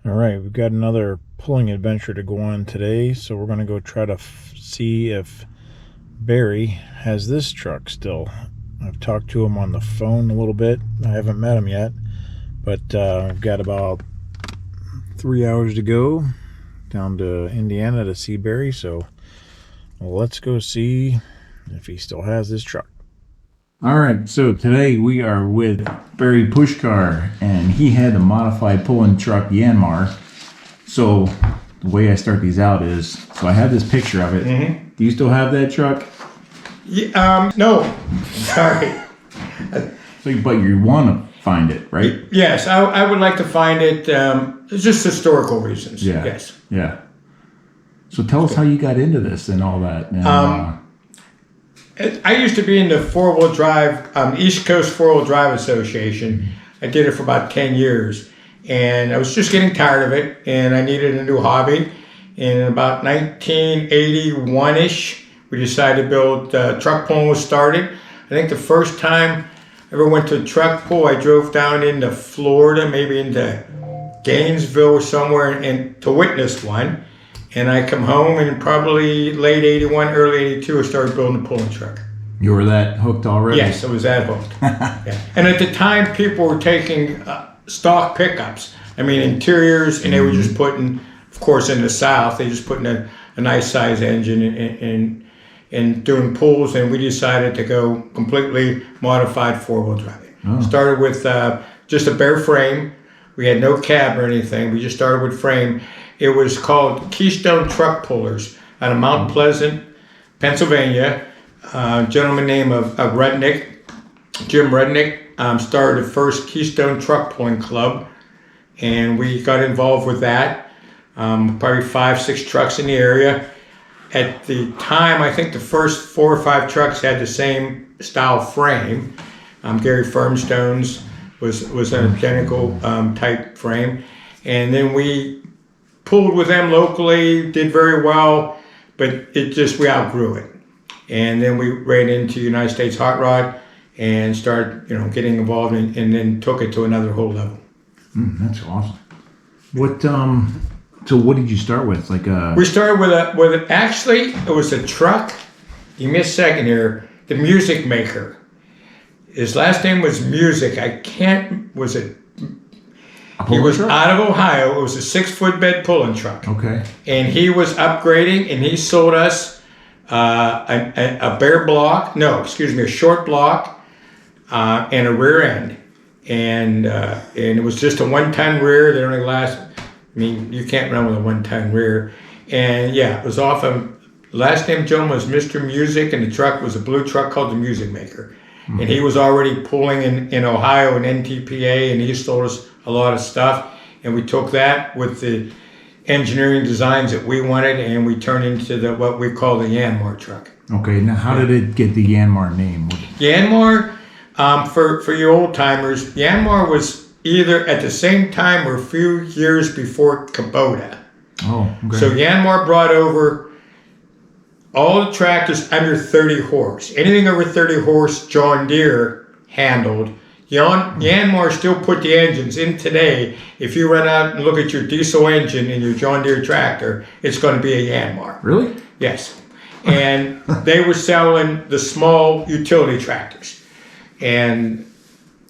All right, we've got another pulling adventure to go on today, so we're going to go try to see if Barry has this truck still. I've talked to him on the phone a little bit. I haven't met him yet, but I've got about 3 hours to go down to Indiana to see Barry, so let's go see if he still has this truck. All right, so today we are with Barry Puskar, and he had a modified pulling truck, Yanmar. So the way I start these out is, so I have this picture of it. Mm-hmm. Do you still have that truck? Yeah, no, sorry. But you want to find it, right? Yes, I would like to find it. It's just historical reasons. Yeah. Yes. Yeah. So tell us how you got into this and all that. And, I used to be in the four-wheel drive, East Coast Four-Wheel Drive Association. I did it for about 10 years. And I was just getting tired of it, and I needed a new hobby. In about 1981-ish, we decided to build, truck pulling was started. I think the first time I ever went to a truck pull, I drove down into Florida, maybe into Gainesville or somewhere, and to witness one. And I come home, and probably late 81, early 82, I started building a pulling truck. You were that hooked already? Yes, I was that hooked. Yeah. And at the time, people were taking stock pickups. I mean, interiors, and they were just putting, of course, in the South, they just putting a nice size engine and doing pulls, and we decided to go completely modified four-wheel driving. Oh. Started with just a bare frame. We had no cab or anything. We just started with frame. It was called Keystone Truck Pullers out of Mount Pleasant, Pennsylvania. A gentleman named Jim Rednick, started the first Keystone Truck Pulling Club, and we got involved with that. Probably 5-6 trucks in the area. At the time, I think the first 4 or 5 trucks had the same style frame. Gary Firmstone's was an identical type frame, and then we pulled with them locally, did very well, but we outgrew it. And then we ran into United States Hot Rod and started, getting involved and then took it to another whole level. That's awesome. So what did you start with? We started actually, it was a truck. You missed a second here. The Music Maker. His last name was Music. He was truck? out of Ohio. It was a 6-foot bed pulling truck. Okay. And he was upgrading, and he sold us a short block and a rear end. And it was just a 1-ton rear that only you can't run with a 1-ton rear. And yeah, it was off of, last name Joe was Mr. Music, and the truck was a blue truck called the Music Maker. Mm-hmm. And he was already pulling in Ohio and NTPA, and he sold us a lot of stuff. And we took that with the engineering designs that we wanted, and we turned into what we call the Yanmar truck. Okay, now how did it get the Yanmar name? Yanmar, for your old timers, Yanmar was either at the same time or a few years before Kubota. Oh, okay. So Yanmar brought over all the tractors under 30 horse. Anything over 30 horse, John Deere handled. Yanmar still put the engines in today. If you run out and look at your diesel engine in your John Deere tractor, it's going to be a Yanmar. Really? Yes. And they were selling the small utility tractors. And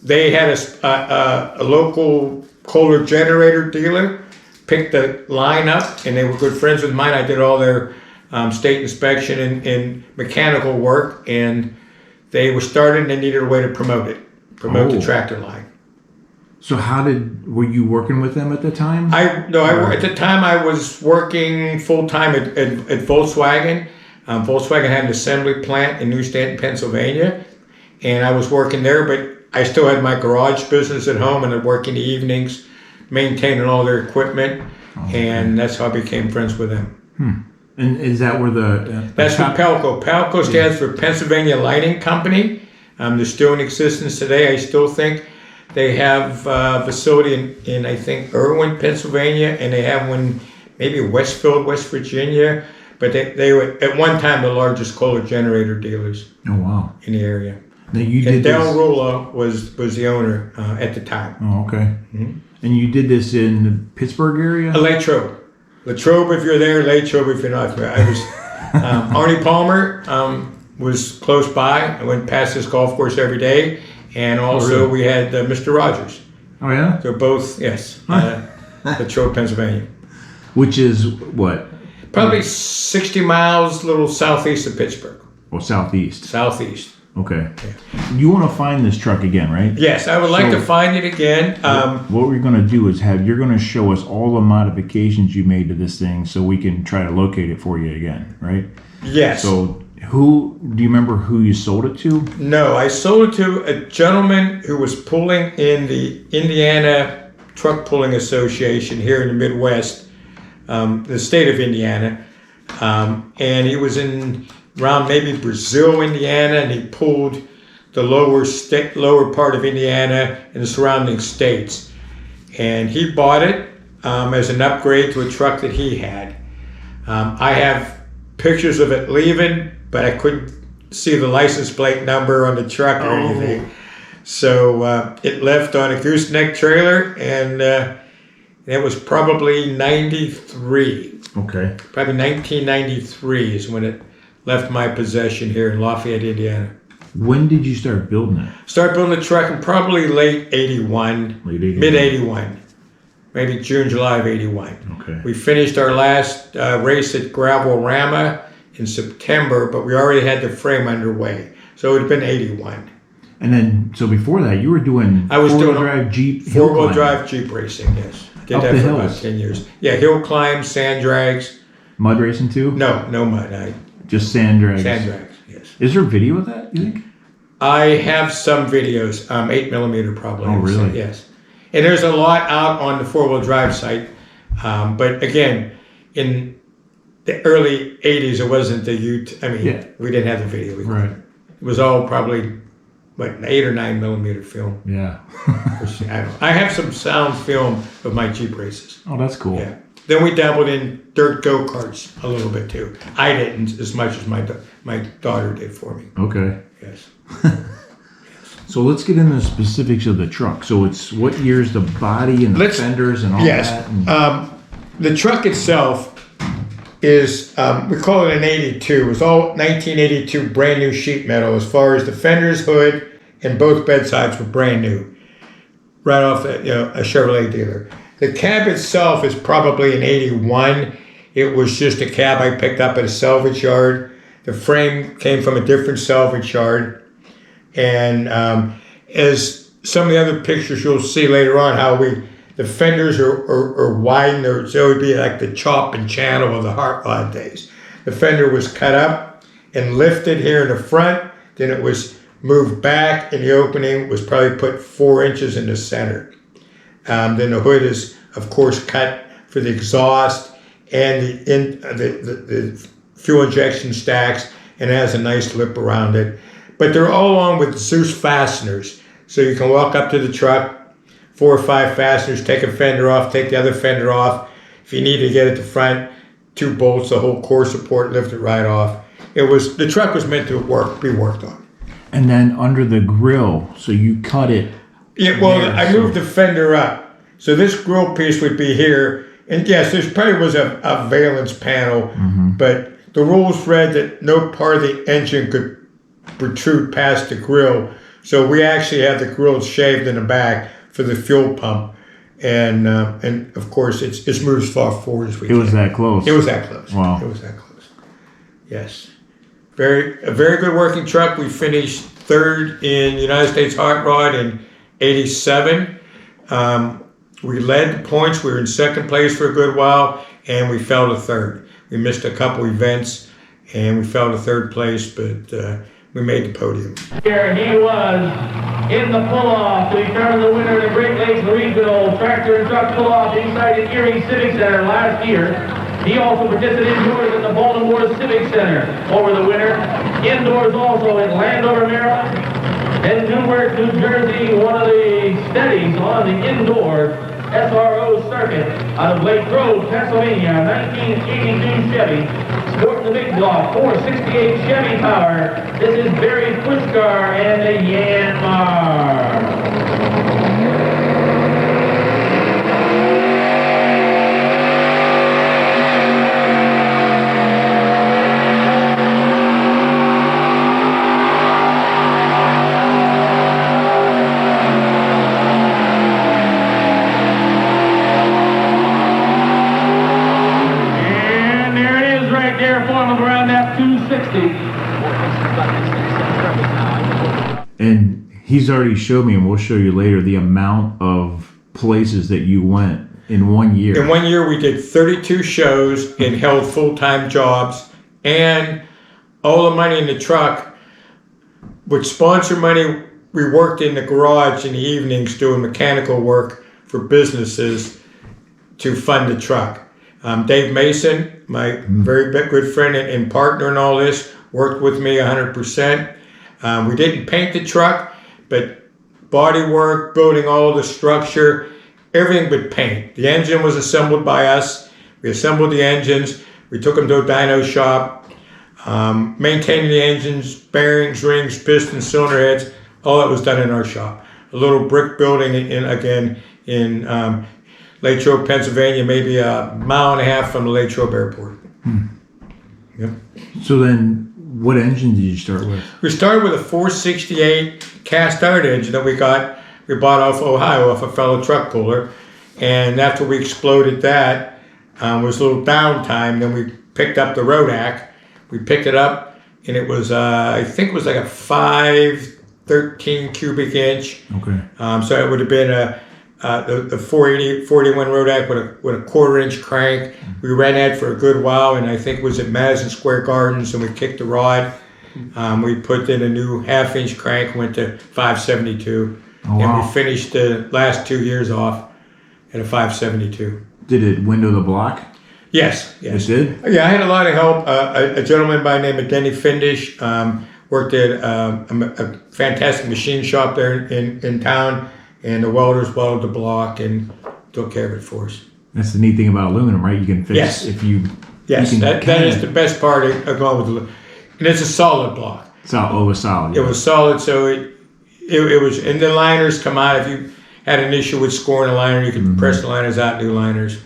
they had a local Kohler generator dealer pick the line up, and they were good friends with mine. I did all their state inspection and mechanical work, and they were starting and they needed a way to promote the tractor line. So were you working with them at the time? At the time I was working full-time at Volkswagen. Volkswagen had an assembly plant in New Stanton, Pennsylvania, and I was working there, but I still had my garage business at home, and I'd work in the evenings, maintaining all their equipment, and that's how I became friends with them. And is that where that's what PELCO. PELCO stands for Pennsylvania Lighting Company. They're still in existence today. I still think they have a facility in I think, Irwin, Pennsylvania, and they have one maybe Westfield, West Virginia. But they were, at one time, the largest Kohler generator dealers. Oh, wow. In the area. Now you did Del Rulo was the owner at the time. Oh, okay. Mm-hmm. And you did this in the Pittsburgh area? Latrobe. Latrobe if you're there, Latrobe if you're not there. I was, Arnie Palmer was close by. I went past this golf course every day. And also we had Mr. Rogers. Oh, yeah? They're both, yes, Latrobe, Pennsylvania. Which is what? Probably 60 miles, a little southeast of Pittsburgh. Well, southeast. Southeast. Okay. Yeah. You want to find this truck again, right? Yes, I would like to find it again. What we're going to do is you're going to show us all the modifications you made to this thing so we can try to locate it for you again, right? Yes. So do you remember who you sold it to? No, I sold it to a gentleman who was pulling in the Indiana Truck Pulling Association here in the Midwest, the state of Indiana. And he was around maybe Brazil, Indiana, and he pulled the lower part of Indiana and the surrounding states. And he bought it as an upgrade to a truck that he had. I have pictures of it leaving, but I couldn't see the license plate number on the truck or anything. So it left on a gooseneck trailer, and it was probably 93. Okay. Probably 1993 is when it left my possession here in Lafayette, Indiana. When did you start building it? Started building the truck in probably late 81, mid 81. Maybe June, July of 81. Okay. We finished our last race at Gravel-Rama in September, but we already had the frame underway. So it had been 81. And then, so before that, you were doing four-wheel drive Jeep racing, yes. Did Up that the for hills. about 10 years. Yeah, hill climbs, sand drags. Mud racing too? No mud. Just sand drags. Sand drags, yes. Is there video of that, you think? I have some videos, 8mm probably. Oh, really? Yes. And there's a lot out on the four-wheel drive site. But again, in the early 80s, it wasn't the we didn't have the video. Right. It was all probably, 8 or 9mm film. Yeah. I have some sound film of my Jeep races. Oh, that's cool. Yeah. Then we dabbled in dirt go-karts a little bit too. I didn't as much as my daughter did for me. Okay. Yes. So let's get into the specifics of the truck. So it's what year's the body and the fenders and all that? Yes. The truck itself is, we call it an 82. It was all 1982 brand new sheet metal as far as the fenders, hood, and both bedsides were brand new. Right off a Chevrolet dealer. The cab itself is probably an 81. It was just a cab I picked up at a salvage yard. The frame came from a different salvage yard. And as some of the other pictures you'll see later on, how the fenders are widened, so it would be like the chop and channel of the hot rod days. The fender was cut up and lifted here in the front, then it was moved back, and the opening was probably put 4 inches in the center. Then the hood is, of course, cut for the exhaust and the fuel injection stacks, and it has a nice lip around it. But they're all along with Zeus fasteners. So you can walk up to the truck, 4 or 5 fasteners, take a fender off, take the other fender off. If you need to get at the front, 2 bolts, the whole core support, lift it right off. The truck was meant to be worked on. And then under the grill, so you cut it. Yeah, well, I moved the fender up. So this grill piece would be here. And yes, there probably was a valence panel, but the rules read that no part of the engine could protrude past the grill. So we actually have the grill shaved in the back for the fuel pump. And of course, it's moved as far forward as we can. It was that close. It was that close. Wow. It was that close. Yes. A very good working truck. We finished 3rd in United States Hot Rod in 87. We led the points. We were in 2nd place for a good while, and we fell to 3rd. We missed a couple events, and we fell to 3rd place, but we made the podium. Here he was in the pull-off to determine the winner of the Great Lakes Regional Tractor and Truck Pull-Off inside the Erie Civic Center last year. He also participated indoors in the Baltimore Civic Center over the winner. Indoors also in Landover, Maryland. And Newark, New Jersey, one of the steadies on the indoor SRO circuit out of Lake Grove, Pennsylvania, 1982 Chevy. Sporting the big block, 468 Chevy power. This is Barry Puskar and the Yanmar. he's already showed me, and we'll show you later, the amount of places that you went in 1 year. In 1 year, we did 32 shows and held full-time jobs, and all the money in the truck, with sponsor money, we worked in the garage in the evenings doing mechanical work for businesses to fund the truck. Dave Mason, my very good friend and partner in all this, worked with me 100%. We didn't paint the truck, but body work, building all the structure, everything but paint. The engine was assembled by us. We assembled the engines. We took them to a dyno shop. Maintaining the engines, bearings, rings, pistons, cylinder heads, all that was done in our shop. A little brick building in Latrobe, Pennsylvania, maybe a mile and a half from the Latrobe Airport. Yep. So then, what engine did you start with? We started with a 468 cast iron engine that we bought off Ohio, off a fellow truck puller. And after we exploded that, was a little downtime. Then we picked up the Rodak. We picked it up, and it was, I think it was like a 513 cubic inch. Okay. So it would have been the 481 Rodak with a 1/4-inch crank. We ran that for a good while, and I think it was at Madison Square Gardens, and we kicked the rod. We put in a new 1/2-inch crank, went to 572. Oh, wow. And we finished the last 2 years off at a 572. Did it window the block? Yes. It did? Yeah, I had a lot of help. A gentleman by the name of Denny Findish worked at a fantastic machine shop there in town, and the welders welded the block and took care of it for us. That's the neat thing about aluminum, right? You can fix if you. Yes, you that is the best part of going with aluminum. And it's a solid block. It was solid. Yeah. It was solid, so it was. And the liners come out. If you had an issue with scoring a liner, you could press the liners out, new liners.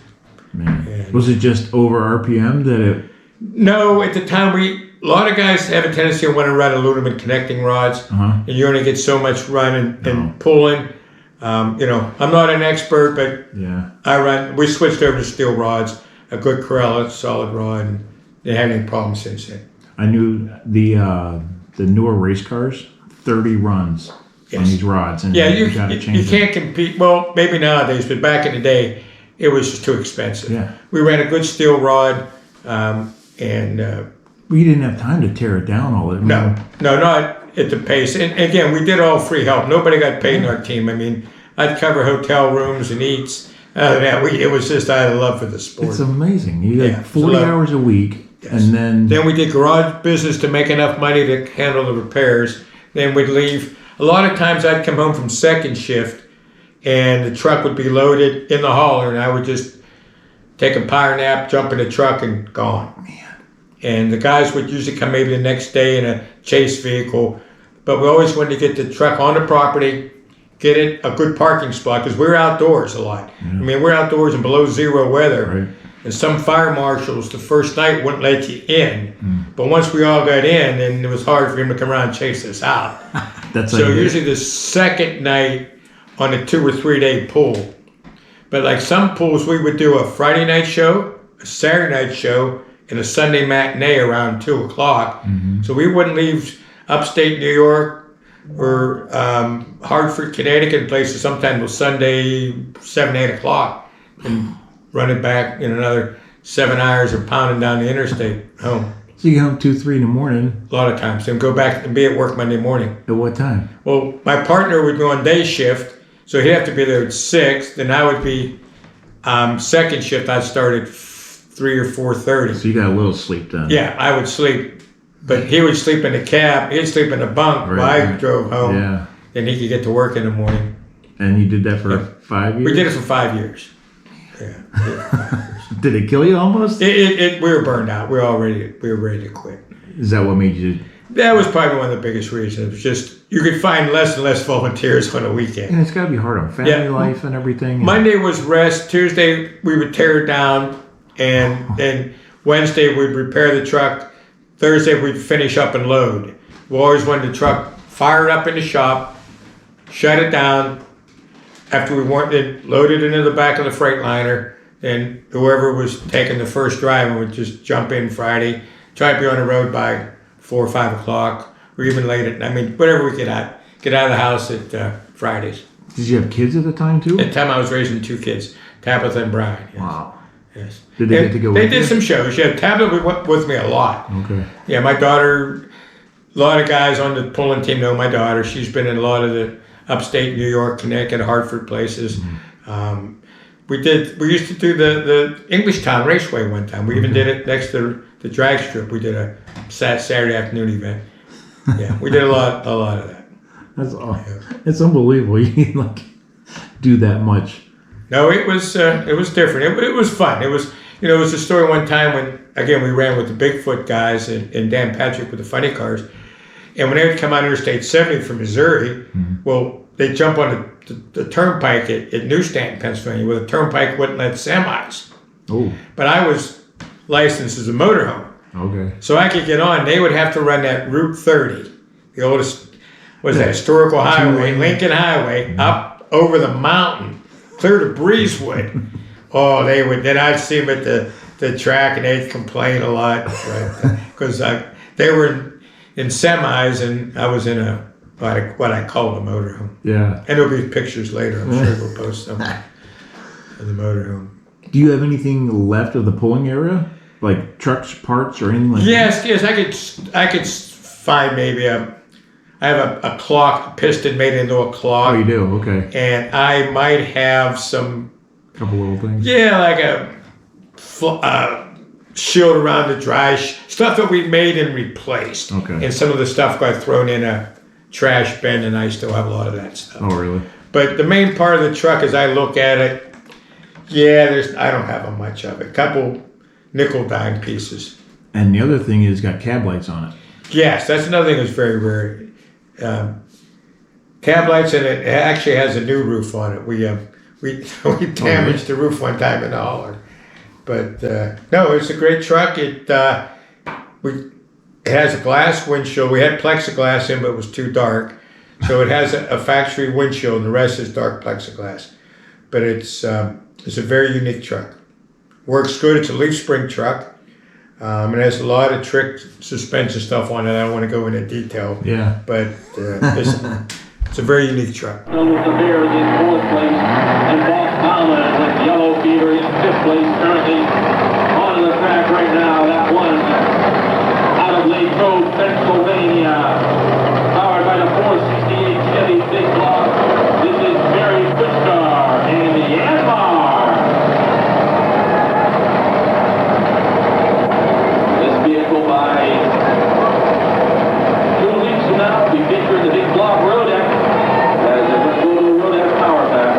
Man. Was it just over RPM that it? No, at the time a lot of guys have a tendency to want to run aluminum connecting rods, and you only get so much run and pulling. I'm not an expert, but we switched over to steel rods, a good Corella solid rod, and they haven't had any problems since then. I knew the newer race cars, 30 runs on these rods, and you got to change. You can't compete. Well, maybe nowadays, but back in the day, it was just too expensive. Yeah. We ran a good steel rod, and we didn't have time to tear it down all. No, not at the pace. And again, we did all free help. Nobody got paid in our team. I mean, I'd cover hotel rooms and eats. It was just I had a love for the sport. It's amazing. You had 40 hours a week, and then we did garage business to make enough money to handle the repairs. Then we'd leave. A lot of times I'd come home from second shift, and the truck would be loaded in the hauler, and I would just take a power nap, jump in the truck, and gone. Man. And the guys would usually come maybe the next day in a chase vehicle, but we always wanted to get the truck on the property, get it a good parking spot, because we're outdoors a lot. Yeah. I mean, we're outdoors in below zero weather. Right. And some fire marshals the first night wouldn't let you in. But once we all got in, then it was hard for him to come around and chase us out. So usually the second night on a 2 or 3 day pool. But like some pools, we would do a Friday night show, a Saturday night show, and a Sunday matinee around 2 o'clock. So we wouldn't leave upstate New York or Hartford, Connecticut, and places sometime till Sunday, 7, 8 o'clock. And running back in another 7 hours or pounding down the interstate home. So you get home 2, 3 in the morning. A lot of times. Then go back and be at work Monday morning. At what time? Well, my partner would go on day shift, so he'd have to be there at 6. Then I would be second shift. I'd start at 3 or 4:30. So you got a little sleep then. Yeah, I would sleep. But he would sleep in the cab. He'd sleep in the bunk while I drove home. Yeah. Then he could get to work in the morning. And you did that for 5 years? We did it for 5 years. Yeah. Did it kill you almost? We were burned out. We were ready to quit. Is that what made you? That was probably one of the biggest reasons. It was just you could find less and less volunteers on a weekend. And it's got to be hard on family life and everything. Monday was rest. Tuesday we would tear it down, and then Wednesday we'd repair the truck. Thursday we'd finish up and load. We always wanted the truck fired up in the shop, shut it down. After we loaded into the back of the Freightliner, and whoever was taking the first drive would just jump in Friday, try to be on the road by 4 or 5 o'clock, or even late at night. I mean, whatever we get get out of the house at Fridays. Did you have kids at the time too? At the time, I was raising 2 kids, Tabitha and Brian. Yes. Wow. Yes. Did they get to go They with did you? some shows. Yeah, Tabitha went with me a lot. Okay. Yeah, my daughter, a lot of guys on the pulling team know my daughter. She's been in a lot of the upstate New York, Connecticut, Hartford places. We used to do the Englishtown Raceway one time. We even did it next to the drag strip. We did a Saturday afternoon event. Yeah, we did a lot of that. That's awesome. It's unbelievable. You can like do that much. No, it was different. It was fun. It was it was a story one time when again we ran with the Bigfoot guys and Dan Patrick with the funny cars, and when they would come out Interstate 70 from Missouri, well they'd jump on the turnpike at New Stanton, Pennsylvania, where the turnpike wouldn't let semis. Oh. But I was licensed as a motorhome, Okay. so I could get on. They would have to run that Route 30, the oldest that historical highway, Lincoln Highway, up over the mountain, clear to Breezewood. Oh, they would. Then I'd see them at the track, and they'd complain a lot, right? Because they were in semis, and I was in what I call a motorhome. Yeah. And there'll be pictures later. I'm sure we'll post some of the motorhome. Do you have anything left of the pulling area, like trucks, parts, or anything like that? Yes. I could find maybe I have a clock, piston made into a clock. Oh, you do? Okay. And I might have some. Couple little things. Yeah, like a shield around the stuff that we made and replaced. Okay. And some of the stuff got thrown in a trash bin, and I still have a lot of that stuff. Oh, really? But the main part of the truck, as I look at it, I don't have much of it. A couple nickel dime pieces. And the other thing is got cab lights on it. Yes, that's another thing that's very rare. Cab lights, and it actually has a new roof on it. We damaged the roof one time in the hauler, but no, it's a great truck. It has a glass windshield. We had plexiglass in, but it was too dark, so it has a factory windshield, and the rest is dark plexiglass. But it's a very unique truck. Works good. It's a leaf spring truck. It has a lot of trick suspension stuff on it. I don't want to go into detail. Yeah. But it's a very unique truck. With the Bears in 4th place, and Boss Bauman with Yellow Fever in 5th place, currently on the track right now. That one out of Lake Road, Pennsylvania, powered by the 468 Chevy Big Block. This is Barry Puskar in Yanmar. This vehicle by 2 weeks from now will be featured in the Big Block Road Act. Power pack.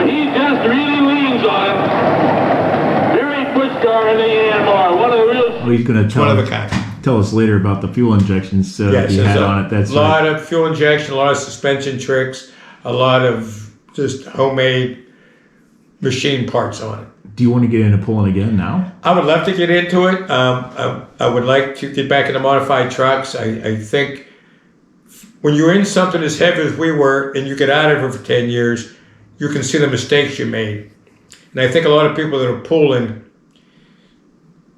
He just really leans on it. Barry Puskar in the Yanmar, one of the real. Oh, he's going to One of a kind. tell us later about the fuel injections Yes, he there's had on it. That's a lot of fuel injection, a lot of suspension tricks, a lot of just homemade machine parts on it. Do you want to get into pulling again now? I would love to get into it. I would like to get back into modified trucks. I think when you're in something as heavy as we were and you get out of it for 10 years, you can see the mistakes you made. And I think a lot of people that are pulling,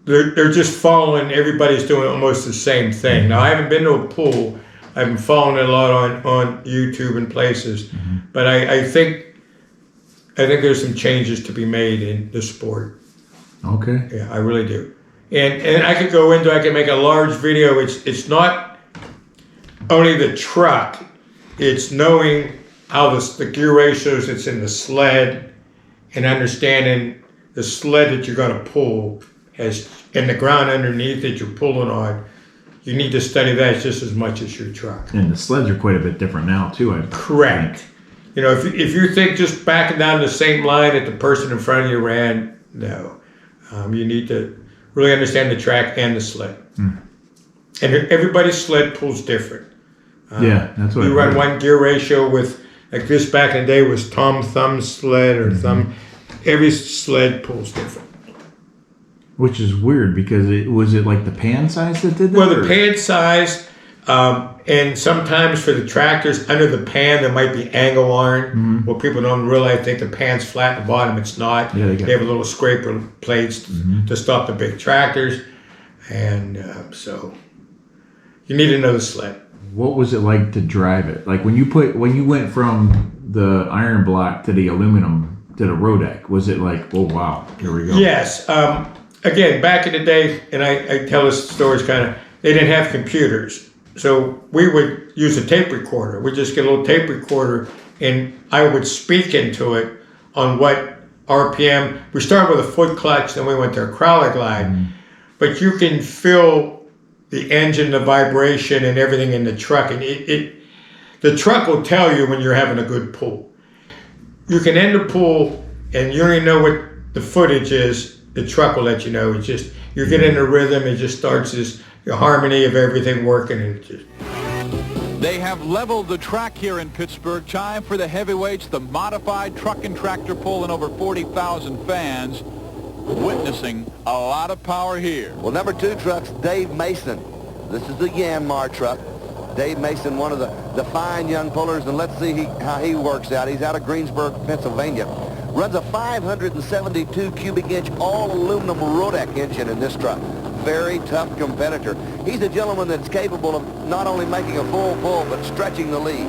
they're just following, everybody's doing almost the same thing. Now, I haven't been to a pool. I've been following it a lot on YouTube and places. Mm-hmm. But I think there's some changes to be made in the sport. Okay. Yeah, I really do. And I could go into, I could make a large video. It's not only the truck, it's knowing how the gear ratios that's in the sled and understanding the sled that you're going to pull has, and the ground underneath that you're pulling on, you need to study that just as much as your truck. And the sleds are quite a bit different now too. Correct. You know, if you think just backing down the same line that the person in front of you ran, no. You need to really understand the track and the sled. And everybody's sled pulls different. Yeah, that's what you run one gear ratio with, like this back in the day was thumb sled or thumb. Every sled pulls different. Which is weird because was it like the pan size that did that? Well, the pan size, and sometimes for the tractors, under the pan there might be angle iron. What people don't realize, think the pan's flat at the bottom. It's not. Yeah, they have a little scraper plates to stop the big tractors, and so you need to know the sled. What was it like to drive it? Like when you went from the iron block to the aluminum to the road deck, was it like, oh wow, here we go? Yes. Again, back in the day, and I tell this stories kind of, they didn't have computers. So we would use a tape recorder. We'd just get a little tape recorder and I would speak into it on what RPM. We started with a foot clutch, then we went to a crawler glide. But you can feel the engine, the vibration, and everything in the truck. And the truck will tell you when you're having a good pull. You can end a pull and you don't even know what the footage is. The truck will let you know. It's just, you're getting a rhythm. It just starts this harmony of everything working. And it just... They have leveled the track here in Pittsburgh. Time for the heavyweights, the modified truck and tractor pull, and over 40,000 fans witnessing a lot of power here. Well, number 2 truck's Dave Mason. This is the Yanmar truck. Dave Mason, one of the fine young pullers, and let's see how he works out. He's out of Greensburg, Pennsylvania. Runs a 572 cubic inch all aluminum Rodak engine in this truck. Very tough competitor. He's a gentleman that's capable of not only making a full pull, but stretching the lead.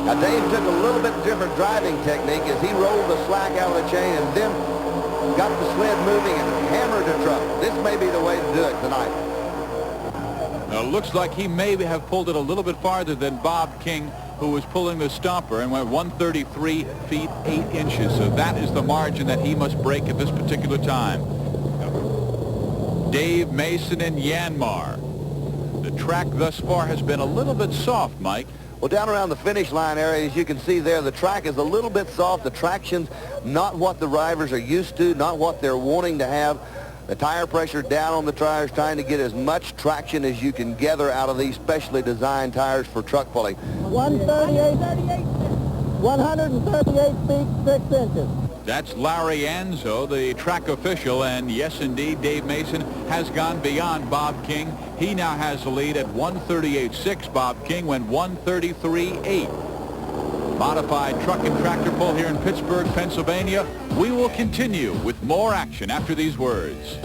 Now Dave took a little bit different driving technique as he rolled the slack out of the chain and then got the sled moving and hammered the truck. This may be the way to do it tonight. Now, looks like he may have pulled it a little bit farther than Bob King, who was pulling the stomper, and went 133 feet 8 inches. So that is the margin that he must break at this particular time. Dave Mason and Yanmar. The track thus far has been a little bit soft, Mike. Well, down around the finish line area, as you can see there, the track is a little bit soft. The traction's not what the drivers are used to, not what they're wanting to have. The tire pressure down on the tires, trying to get as much traction as you can gather out of these specially designed tires for truck pulling. 138 feet 6 inches. That's Larry Anzo, the track official, and yes, indeed, Dave Mason has gone beyond Bob King. He now has the lead at 138.6. Bob King went 133.8. Modified truck and tractor pull here in Pittsburgh, Pennsylvania. We will continue with more action after these words.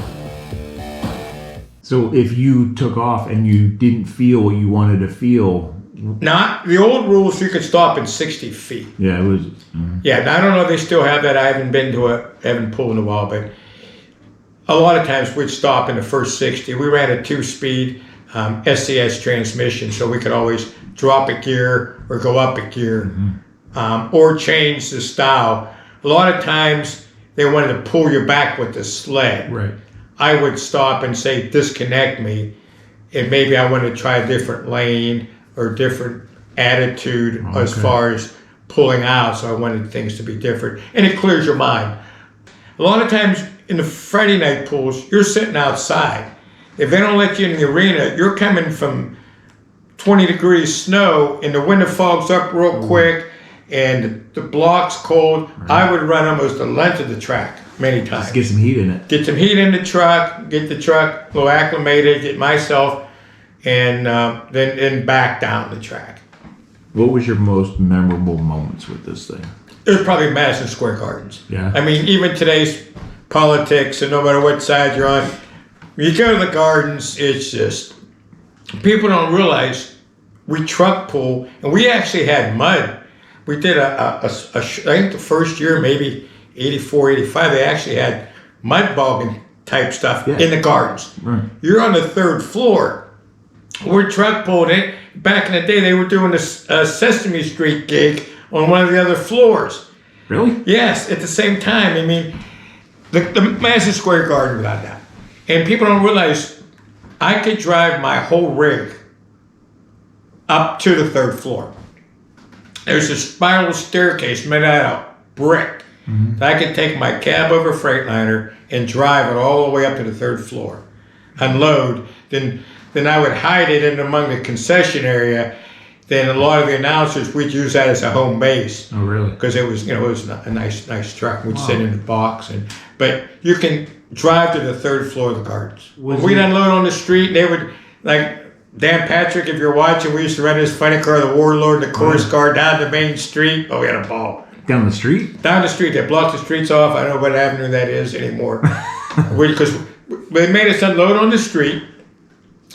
So if you took off and you didn't feel what you wanted to feel... Not the old rules, you could stop in 60 feet. Yeah, it was... Yeah, and I don't know if they still have that. I haven't pulled in a while, but a lot of times we'd stop in the first 60. We ran a 2-speed SCS transmission, so we could always drop a gear or go up a gear, or change the style. A lot of times they wanted to pull you back with the sled. Right. I would stop and say, disconnect me, and maybe I want to try a different lane or different attitude as far as pulling out, so I wanted things to be different. And it clears your mind. A lot of times in the Friday night pulls, you're sitting outside. If they don't let you in the arena, you're coming from 20 degrees snow and the winter fogs up real quick and the block's cold. Right. I would run almost the length of the track many times. Just get some heat in it. Get some heat in the truck, get the truck a little acclimated, get myself, and then back down the track. What was your most memorable moments with this thing? It was probably Madison Square Gardens. Yeah. I mean, even today's politics, and no matter what side you're on, when you go to the gardens, it's just, people don't realize we truck pull, and we actually had mud. We did I think the first year, maybe 84, 85, they actually had mud bogging type stuff in the gardens. Right. You're on the 3rd floor. We're truck pulled in. Back in the day, they were doing a Sesame Street gig on one of the other floors. Really? Yes, at the same time. I mean, the Madison Square Garden without that. And people don't realize I could drive my whole rig up to the 3rd floor. There's a spiral staircase made out of brick. Mm-hmm. I could take my cab over Freightliner and drive it all the way up to the 3rd floor, unload. Then I would hide it in among the concession area. Then a lot of the announcers, we'd use that as a home base. Oh, really? Because it was, it was a nice truck. We'd sit in the box, but you can drive to the 3rd floor of the Gardens. We'd unload on the street, and they would, like Dan Patrick, if you're watching, we used to rent his funny car, the Warlord, the Chorus car, down the main street. Oh, we had a ball. Down the street? Down the street. They blocked the streets off. I don't know what avenue that is anymore. Because they made us unload on the street,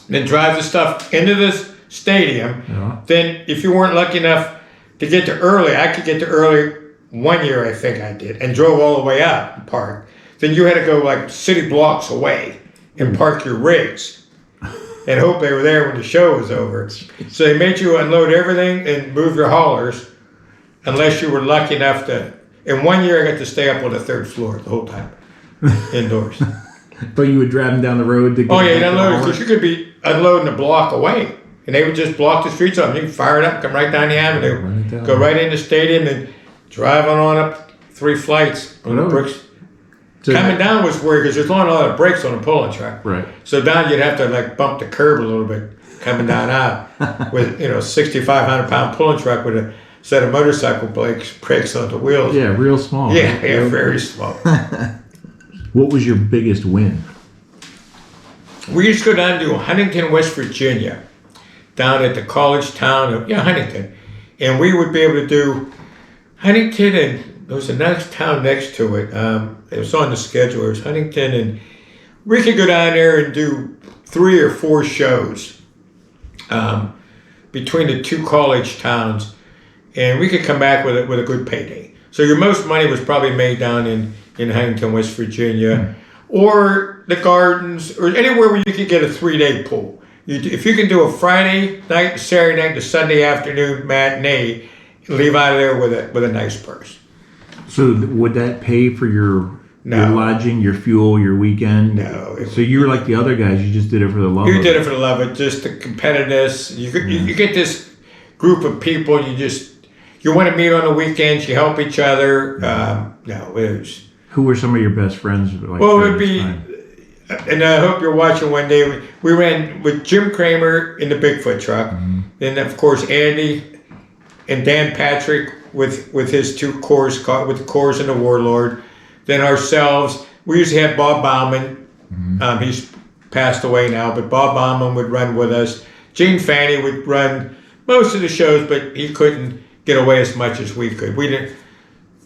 then drive the stuff into the stadium. Yeah. Then, if you weren't lucky enough to get to early, I could get to early one year, I think I did, and drove all the way out and parked. Then you had to go like city blocks away and park your rigs and hope they were there when the show was over. So they made you unload everything and move your haulers unless you were lucky enough to. In one year, I got to stay up on the 3rd floor the whole time, indoors. But you would drive them down the road to get Oh, yeah, you'd unload because you could be unloading a block away. And they would just block the streets off. You can fire it up, come right down the avenue, go right in the stadium, and drive on up 3 flights on the bricks. So coming down was weird because there's not a lot of brakes on a pulling truck. Right. So down you'd have to like bump the curb a little bit coming down out with 6,500-pound pulling truck with a set of motorcycle brakes on the wheels. Yeah, real small. Yeah, very small. What was your biggest win? We used to go down to Huntington, West Virginia, down at the college town of Huntington, and we would be able to do Huntington, and there was a next town next to it. It was on the schedule. It was Huntington, and we could go down there and do 3 or 4 shows between the 2 college towns, and we could come back with a good payday. So your most money was probably made down in Huntington, West Virginia, or the Gardens, or anywhere where you could get a 3-day pool. If you can do a Friday night, Saturday night to Sunday afternoon matinee, leave out of there with a nice purse. So would that pay for your lodging, your fuel, your weekend? No. So you were like the other guys. You just did it for the love of it. You did it for the love of it, just the competitiveness. You get this group of people. You want to meet on the weekends. You help each other. Who were some of your best friends? It would be, and I hope you're watching one day. We ran with Jim Kramer in the Bigfoot truck. Mm-hmm. Then of course Andy and Dan Patrick with his 2 cores, with the cores and the Warlord. Then ourselves, we usually had Bob Bauman. Mm-hmm. He's passed away now, but Bob Bauman would run with us. Gene Fanny would run most of the shows, but he couldn't get away as much as we could. We didn't.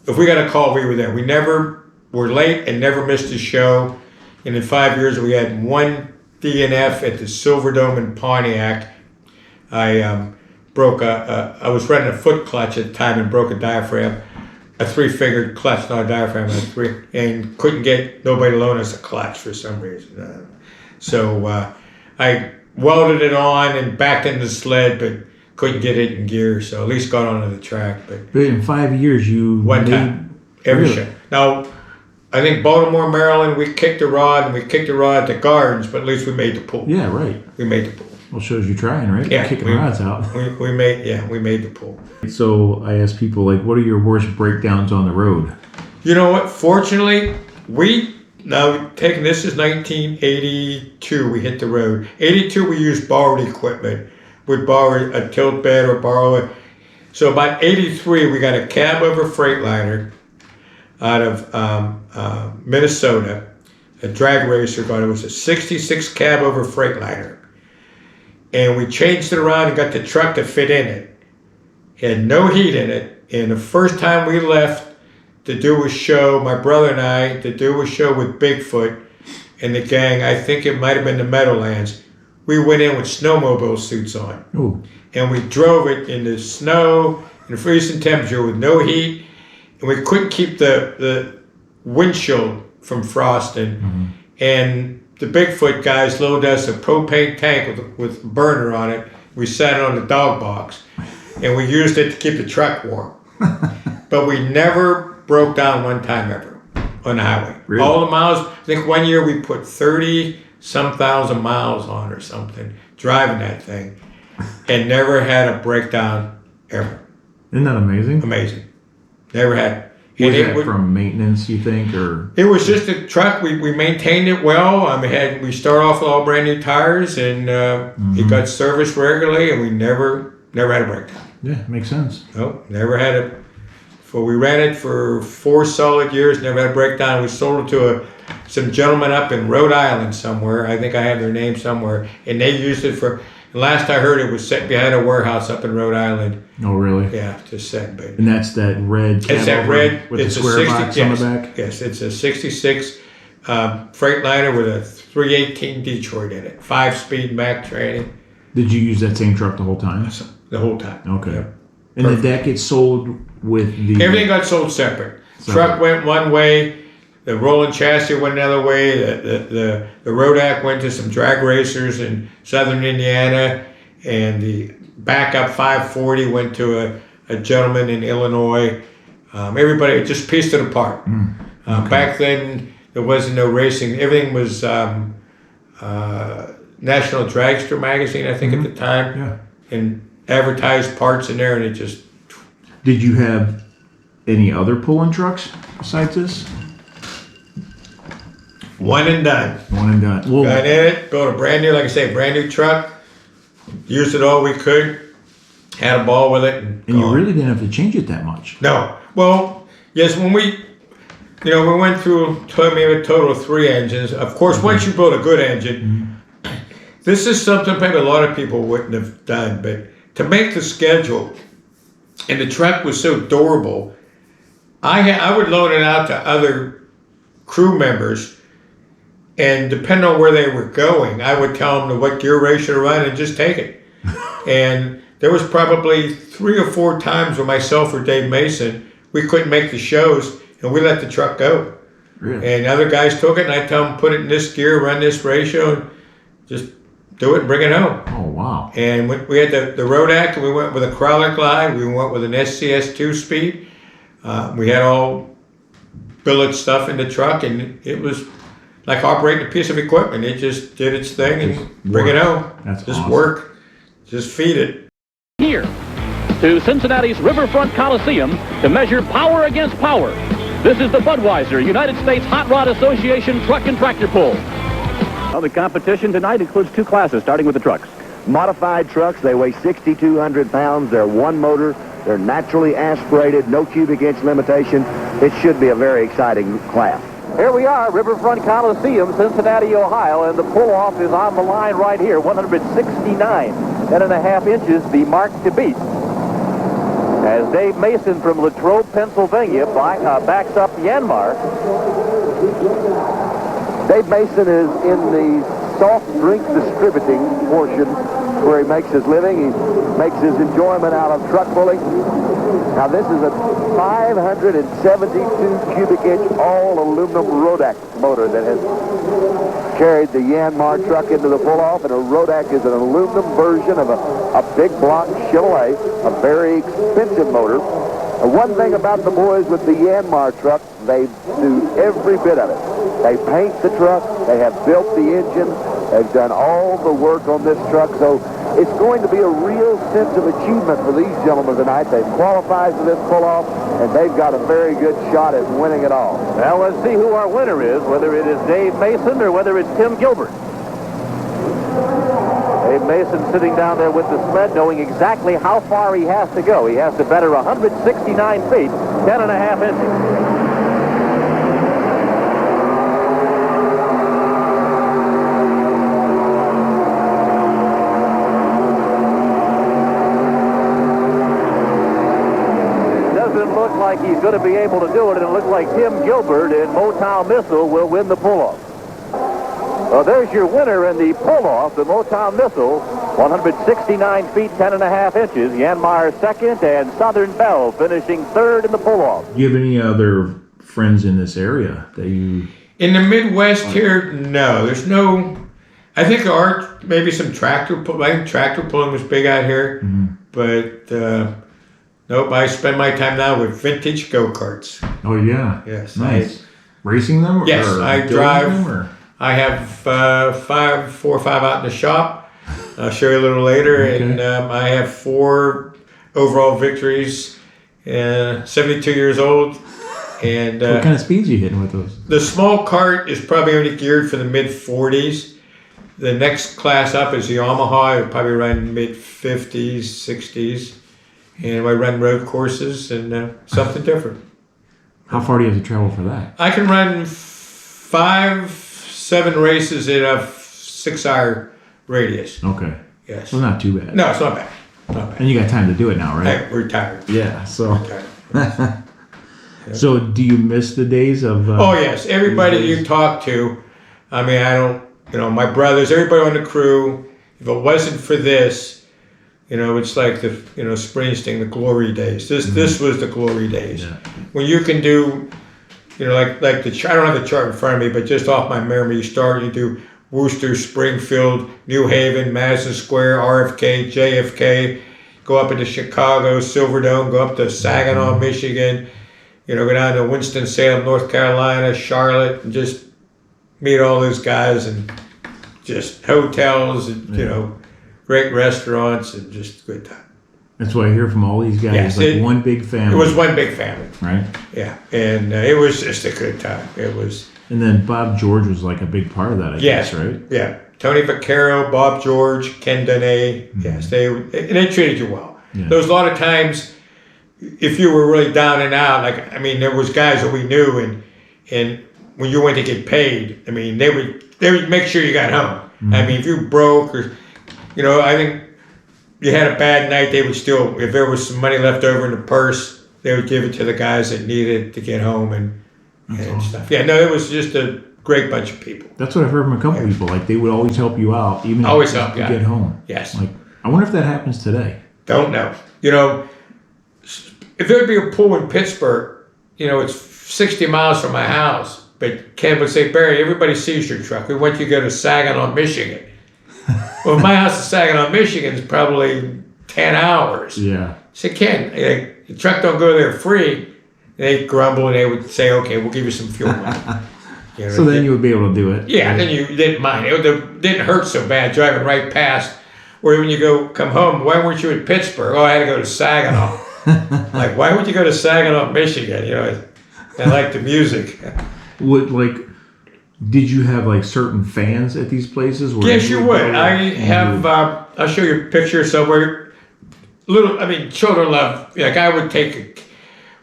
If we got a call, we were there. We never were late and never missed a show. And in 5 years, we had 1 DNF at the Silverdome in Pontiac. I was running a foot clutch at the time and broke a diaphragm, a 3-fingered clutch, not a diaphragm, and couldn't get nobody to loan us a clutch for some reason. So I welded it on and backed into the sled, but couldn't get it in gear. So at least got onto the track. But in 5 years, you one time every show. Now, I think Baltimore, Maryland, we kicked a rod at the Gardens, but at least we made the pool. Yeah, right. We made the pool. Well, shows you trying, right? Yeah, kicking rods out. We made the pool. So I ask people, like, what are your worst breakdowns on the road? You know what? Fortunately, this is 1982. We hit the road. 82, we used borrowed equipment. We'd borrow a tilt bed or borrow it. So about 83, we got a cab over Freightliner out of Minnesota, a drag racer. It was a 66 cab over Freightliner. And we changed it around and got the truck to fit in it. It had no heat in it. And the first time we left to do a show, my brother and I, to do a show with Bigfoot and the gang, I think it might have been the Meadowlands, we went in with snowmobile suits on. Ooh. And we drove it in the snow, in freezing temperature with no heat. And we couldn't keep the windshield from frosting. Mm-hmm. And the Bigfoot guys loaded us a propane tank with a burner on it. We sat it on the dog box, and we used it to keep the truck warm. But we never broke down one time ever on the highway. Really? All the miles, I think one year we put 37 some thousand miles on or something, driving that thing, and never had a breakdown ever. Isn't that amazing? Amazing. Never had. Was And that from maintenance, you think, or? It was just a truck. We maintained it well. We start off with all brand new tires, and it got serviced regularly, and we never had a breakdown. Yeah, makes sense. No, never had a. We ran it for 4 solid years, never had a breakdown. We sold it to some gentleman up in Rhode Island somewhere. I think I have their name somewhere, and they used it for. Last I heard, it was set behind a warehouse up in Rhode Island. Oh, really? Yeah, just set, baby. And that's that red. It's that red with it's the square box on the back. Yes, it's a '66 Freightliner with a 318 Detroit in it, 5-speed Mack tranny. Did you use that same truck the whole time? The whole time. Okay. Yep. And did that get sold with the? Everything got sold separate. Truck went one way. The rolling chassis went another way. The Rodak went to some drag racers in southern Indiana, and the backup 540 went to a gentleman in Illinois. Everybody just pieced it apart. Okay. Back then, there wasn't no racing. Everything was National Dragster magazine, I think, at the time. Yeah. And advertised parts in there, and it just. Did you have any other pulling trucks besides this? One and done. One and done. Well, got in it, built a brand new, like I say, brand new truck. Used it all we could. Had a ball with it. And you really didn't have to change it that much. No. Well, yes, when we went through maybe a total of 3 engines. Of course, once you build a good engine, this is something maybe a lot of people wouldn't have done. But to make the schedule, and the truck was so durable, I would loan it out to other crew members. And depending on where they were going, I would tell them what gear ratio to run and just take it. And there was probably 3 or 4 times with myself or Dave Mason, we couldn't make the shows, and we let the truck go. Really? And other guys took it, and I tell them, put it in this gear, run this ratio, and just do it and bring it home. Oh, wow. And we had the Rodak, and we went with a Crawler Glide. We went with an SCS 2-speed. We had all billet stuff in the truck, and it was like operating a piece of equipment. It just did its thing and bring it home. That's just awesome. Work. Just feed it. Here to Cincinnati's Riverfront Coliseum to measure power against power. This is the Budweiser United States Hot Rod Association Truck and Tractor Pull. Well, the competition tonight includes 2 classes, starting with the trucks. Modified trucks, they weigh 6,200 pounds. They're one motor. They're naturally aspirated, no cubic inch limitation. It should be a very exciting class. Here we are, Riverfront Coliseum, Cincinnati, Ohio, and the pull-off is on the line right here, 169.5 inches, the mark to beat. As Dave Mason from Latrobe, Pennsylvania, backs up Yanmar. Dave Mason is in the soft drink distributing portion where he makes his living. He makes his enjoyment out of truck pulling. Now this is a 572 cubic inch all aluminum Rodak motor that has carried the Yanmar truck into the pull-off, and a Rodak is an aluminum version of a big block Chevrolet, a very expensive motor. One thing about the boys with the Yanmar truck, they do every bit of it. They paint the truck, they have built the engine, they've done all the work on this truck, so it's going to be a real sense of achievement for these gentlemen tonight. They've qualified for this pull-off, and they've got a very good shot at winning it all. Well, let's see who our winner is, whether it is Dave Mason or whether it's Tim Gilbert. Dave Mason sitting down there with the sled, knowing exactly how far he has to go. He has to better 169 feet, 10.5 inches. Like he's going to be able to do it, and it looks like Tim Gilbert in Motown Missile will win the pull-off. Well, there's your winner in the pull-off, the Motown Missile, 169 feet, 10.5 inches. Yanmar second, and Southern Belle finishing third in the pull-off. Do you have any other friends in this area that you... In the Midwest here, no. There's no... I think there are maybe some tractor pulling. Tractor pulling was big out here, but... nope, I spend my time now with vintage go-karts. Oh, yeah. Yes. Nice. Racing them? Yes, or I building drive. them, or? I have 4 or 5 out in the shop. I'll show you a little later. Okay. And I have 4 overall victories. 72 years old. And What kind of speeds are you hitting with those? the small cart is probably only geared for the mid 40s. The next class up is the Yamaha. It'll probably run mid 50s, 60s. And I run road courses and something different. How far do you have to travel for that? I can run 5, 7 races in a 6-hour radius. Okay. Yes. Well, not too bad. No, it's not bad. Not bad. And you got time to do it now, right? I'm retired. Yeah. So, Retired. so do you miss the days of? Oh yes, everybody these days? you talk to. I mean, I don't. You know, my brothers, everybody on the crew. If it wasn't for this, you know, it's like the Springsteen, the glory days. This was the glory days. Yeah. When you can do, you know, like the I don't have the chart in front of me, but just off my memory, you do Worcester, Springfield, New Haven, Madison Square, RFK, JFK, go up into Chicago, Silverdome, go up to Saginaw, Michigan, you know, go down to Winston-Salem, North Carolina, Charlotte, and just meet all those guys and just hotels and, you know, great restaurants and just good time. That's what I hear from all these guys. Yes, like it- one big family. It was one big family, right. yeah, and it was just a good time. It was, And then Bob George was like a big part of that, I yes, guess, right? yeah. Tony Vaccaro, Bob George, Ken Dene, yes, they treated you well. Yeah. There was a lot of times, if you were really down and out, like, I mean, there was guys that we knew, and when you went to get paid, I mean, they would make sure you got home. I mean, if you broke or, you know, I think you had a bad night, they would still, if there was some money left over in the purse, they would give it to the guys that needed to get home and stuff. Yeah, no, it was just a great bunch of people. That's what I've heard from a couple people. Like they would always help you out, even Always just help to you out. get home. Yes. Like I wonder if that happens today. Don't know. You know, if there would be a pool in Pittsburgh, you know, it's 60 miles from my house. But Ken would say, Barry, everybody sees your truck. We want you to go to Saginaw, Michigan. Well, my house in Saginaw, Michigan is probably 10 hours. Yeah. I said, Ken, the truck don't go there free. They grumble and they would say, okay, we'll give you some fuel money. You know, So then you would be able to do it. yeah, then you didn't mind. It didn't hurt so bad driving right past. Or when you come home, why weren't you in Pittsburgh? Oh, I had to go to Saginaw. Like, why would you go to Saginaw, Michigan? You know, I like the music. Did you have like certain fans at these places? Where Yes, you go would. and I you have. I'll show you a picture somewhere. Children love. Like I would take.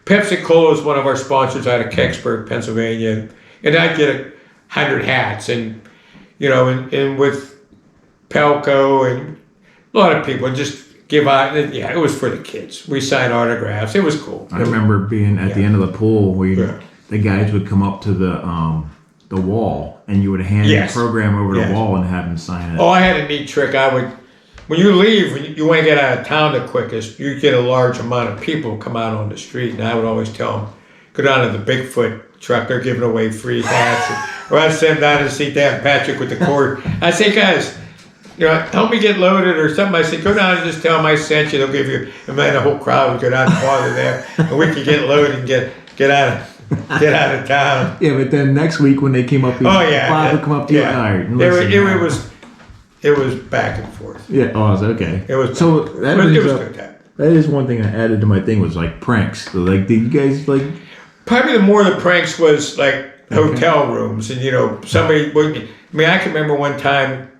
Pepsi Cola is one of our sponsors out of Kecksburg, Pennsylvania, and I'd get 100 hats, and you know, and with Pelco and a lot of people just give out. Yeah, it was for the kids. We signed autographs. It was cool. I remember being at the end of the pool where Yeah. the guys would come up to the wall and you would hand Yes. the program over Yes. the wall and have them sign it. Oh, I had a neat trick. When you leave, when you want to get out of town the quickest, you get a large amount of people come out on the street, and I would always tell them, go down to the Bigfoot truck. They're giving away free hats. Or I'd send them down to see Dan Patrick with the cord. I say, guys, you know, help me get loaded or something. I said, go down and just tell them I sent you. They'll give you. And then the whole crowd would go down farther there, and we could get loaded and get out of town. Yeah, but then next week when they came up, Oh yeah, Bob would come up to you. yeah. All right, listen, It was back and forth. Yeah. Oh, it's okay. It was so back. that It brings was up- good time. That is one thing I added to my thing was like pranks. So, like, did you guys like? Probably the more the pranks was like hotel rooms, and you know somebody would. I mean, I can remember one time,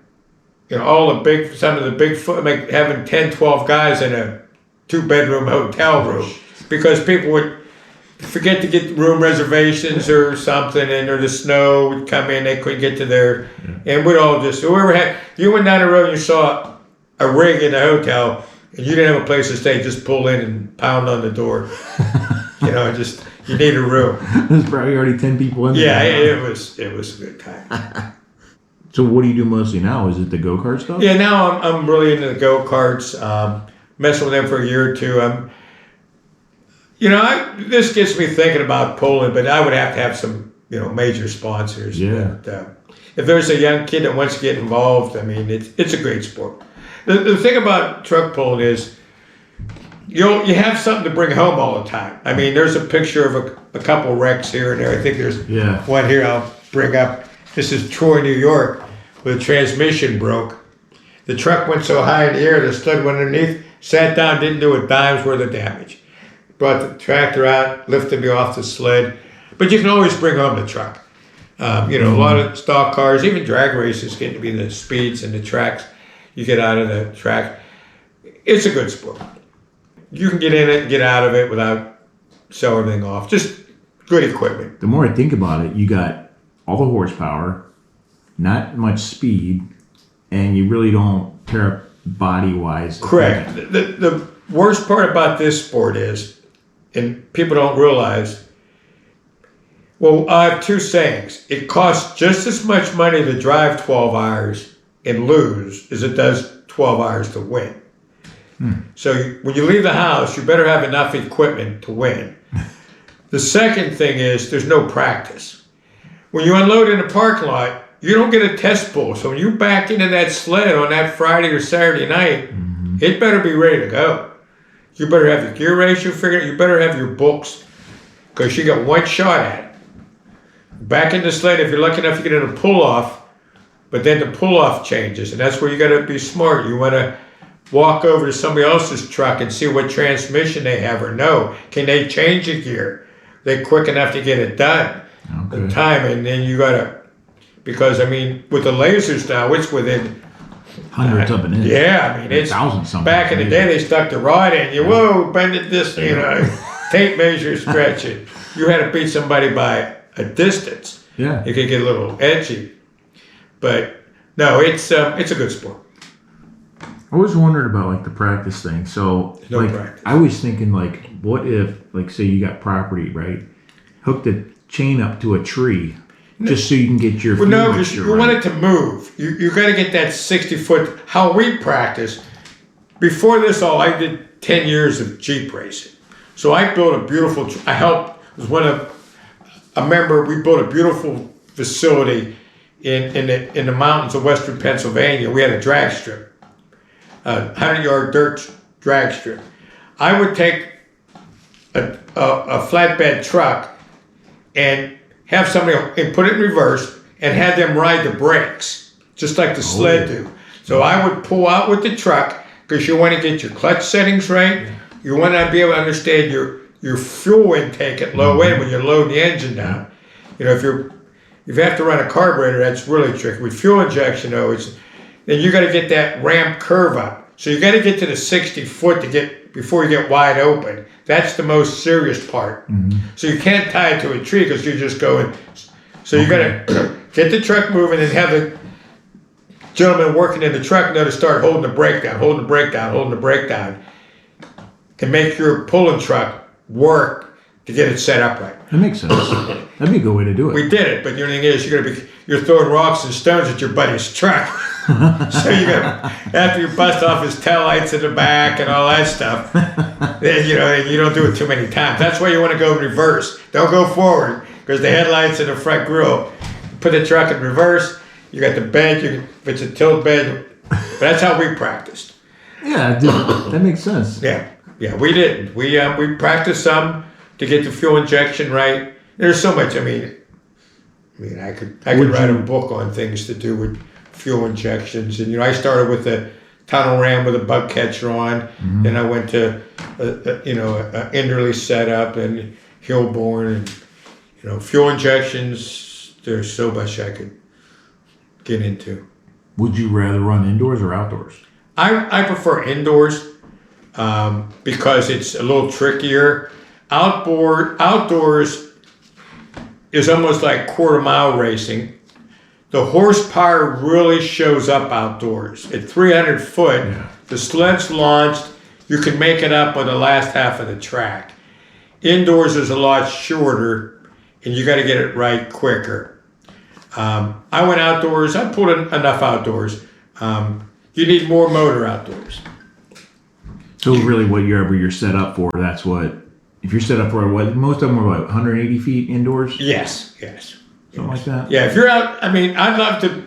you know, some of the Bigfoot, like having 10, 12 guys in a 2-bedroom hotel room because people would forget to get room reservations or something, and or the snow would come in, they couldn't get to there, and we'd all just you went down the road and you saw a rig in the hotel and you didn't have a place to stay, just pull in and pound on the door. You know, just you need a room. There's probably already 10 people in there. Yeah, it was a good time. So what do you do mostly now? Is it the go-kart stuff? Yeah, now I'm really into the go-karts, messing with them for a year or two. You know, this gets me thinking about Poland, but I would have to have some, you know, major sponsors. Yeah. But, if there's a young kid that wants to get involved, I mean, it's a great sport. The thing about truck pulling is you have something to bring home all the time. I mean, there's a picture of a couple wrecks here and there. I think there's Yeah. one here I'll bring up. This is Troy, New York, where the transmission broke. The truck went so high in the air, the sled went underneath, sat down, didn't do a dime's worth of damage. Brought the tractor out, lifted me off the sled. But you can always bring home the truck. A lot of stock cars, even drag races, get to be the speeds and the tracks. You get out of the track. It's a good sport. You can get in it and get out of it without selling everything off. Just good equipment. The more I think about it, you got all the horsepower, not much speed, and you really don't tear up body-wise. Correct. The worst part about this sport is, and people don't realize, well, I have two sayings. It costs just as much money to drive 12 hours and lose as it does 12 hours to win. So when you leave the house, you better have enough equipment to win. The second thing is there's no practice. When you unload in the parking lot, you don't get a test pull. So when you back into that sled on that Friday or Saturday night, it better be ready to go. You better have your gear ratio figured out. You better have your books, because you got one shot at it. Back in the sled, if you're lucky enough to get in a pull-off, but then the pull-off changes, and that's where you got to be smart. You want to walk over to somebody else's truck and see what transmission they have or no. Can they change a gear? They're quick enough to get it done. The time, and then you got to, because I mean, with the lasers now, it's within hundreds of an inch. Yeah, I mean, it's thousands something. Back in the day, they stuck the rod in you. Whoa, bend it this, tape measure, stretch it. You had to beat somebody by a distance. Yeah, it could get a little edgy, but no, it's a good sport. I always wondered about like the practice thing. So practice. I was thinking like, what if like say you got property, right? Hook the chain up to a tree just so you can get your. Well, no, because you want it to move. You got to get that 60-foot. How we practice. Before this all, I did 10 years of Jeep racing. So I built a beautiful. I helped. Was one of a member. We built a beautiful facility in the mountains of western Pennsylvania. We had a drag strip. 100-yard dirt drag strip. I would take a flatbed truck and have somebody and put it in reverse and have them ride the brakes, just like the sled do. So I would pull out with the truck because you want to get your clutch settings right. You want to be able to understand your fuel intake at low end when you're loading the engine down. If you have to run a carburetor, that's really tricky. With fuel injection, though, then you got to get that ramp curve up. So you got to get to the 60-foot before you get wide open. That's the most serious part. So you can't tie it to a tree because you're just going. So you got to get the truck moving and have the gentleman working in the truck know to start holding the brake down, holding the brake down, holding the brake down, and make your pulling truck work to get it set up right. That makes sense. That'd be a good way to do it. We did it, but the thing is, you're throwing rocks and stones at your buddy's truck. So you got after you bust off his taillights in the back and all that stuff, then you don't do it too many times. That's why you want to go in reverse. Don't go forward because the headlights in the front grille. Put the truck in reverse. You got the bed. If it's a tilt bed, but that's how we practiced. Yeah, that makes sense. Yeah, we didn't. We practiced some to get the fuel injection right. There's so much. I mean, I could write a book on things to do with fuel injections, and I started with the tunnel ram with a bug catcher on. Then I went to a Enderley setup and Hillborn, and fuel injections. There's so much I could get into. Would you rather run indoors or outdoors? I prefer indoors because it's a little trickier. Outdoors is almost like quarter-mile racing. The horsepower really shows up outdoors. At 300 foot, the sled's launched, you can make it up on the last half of the track. Indoors is a lot shorter, and you got to get it right quicker. I went outdoors. I pulled enough outdoors. You need more motor outdoors. So really whatever you're set up for, that's what, if you're set up for what, most of them are about 180 feet indoors? Yes. Something like that? Yeah, if you're out, I'd love to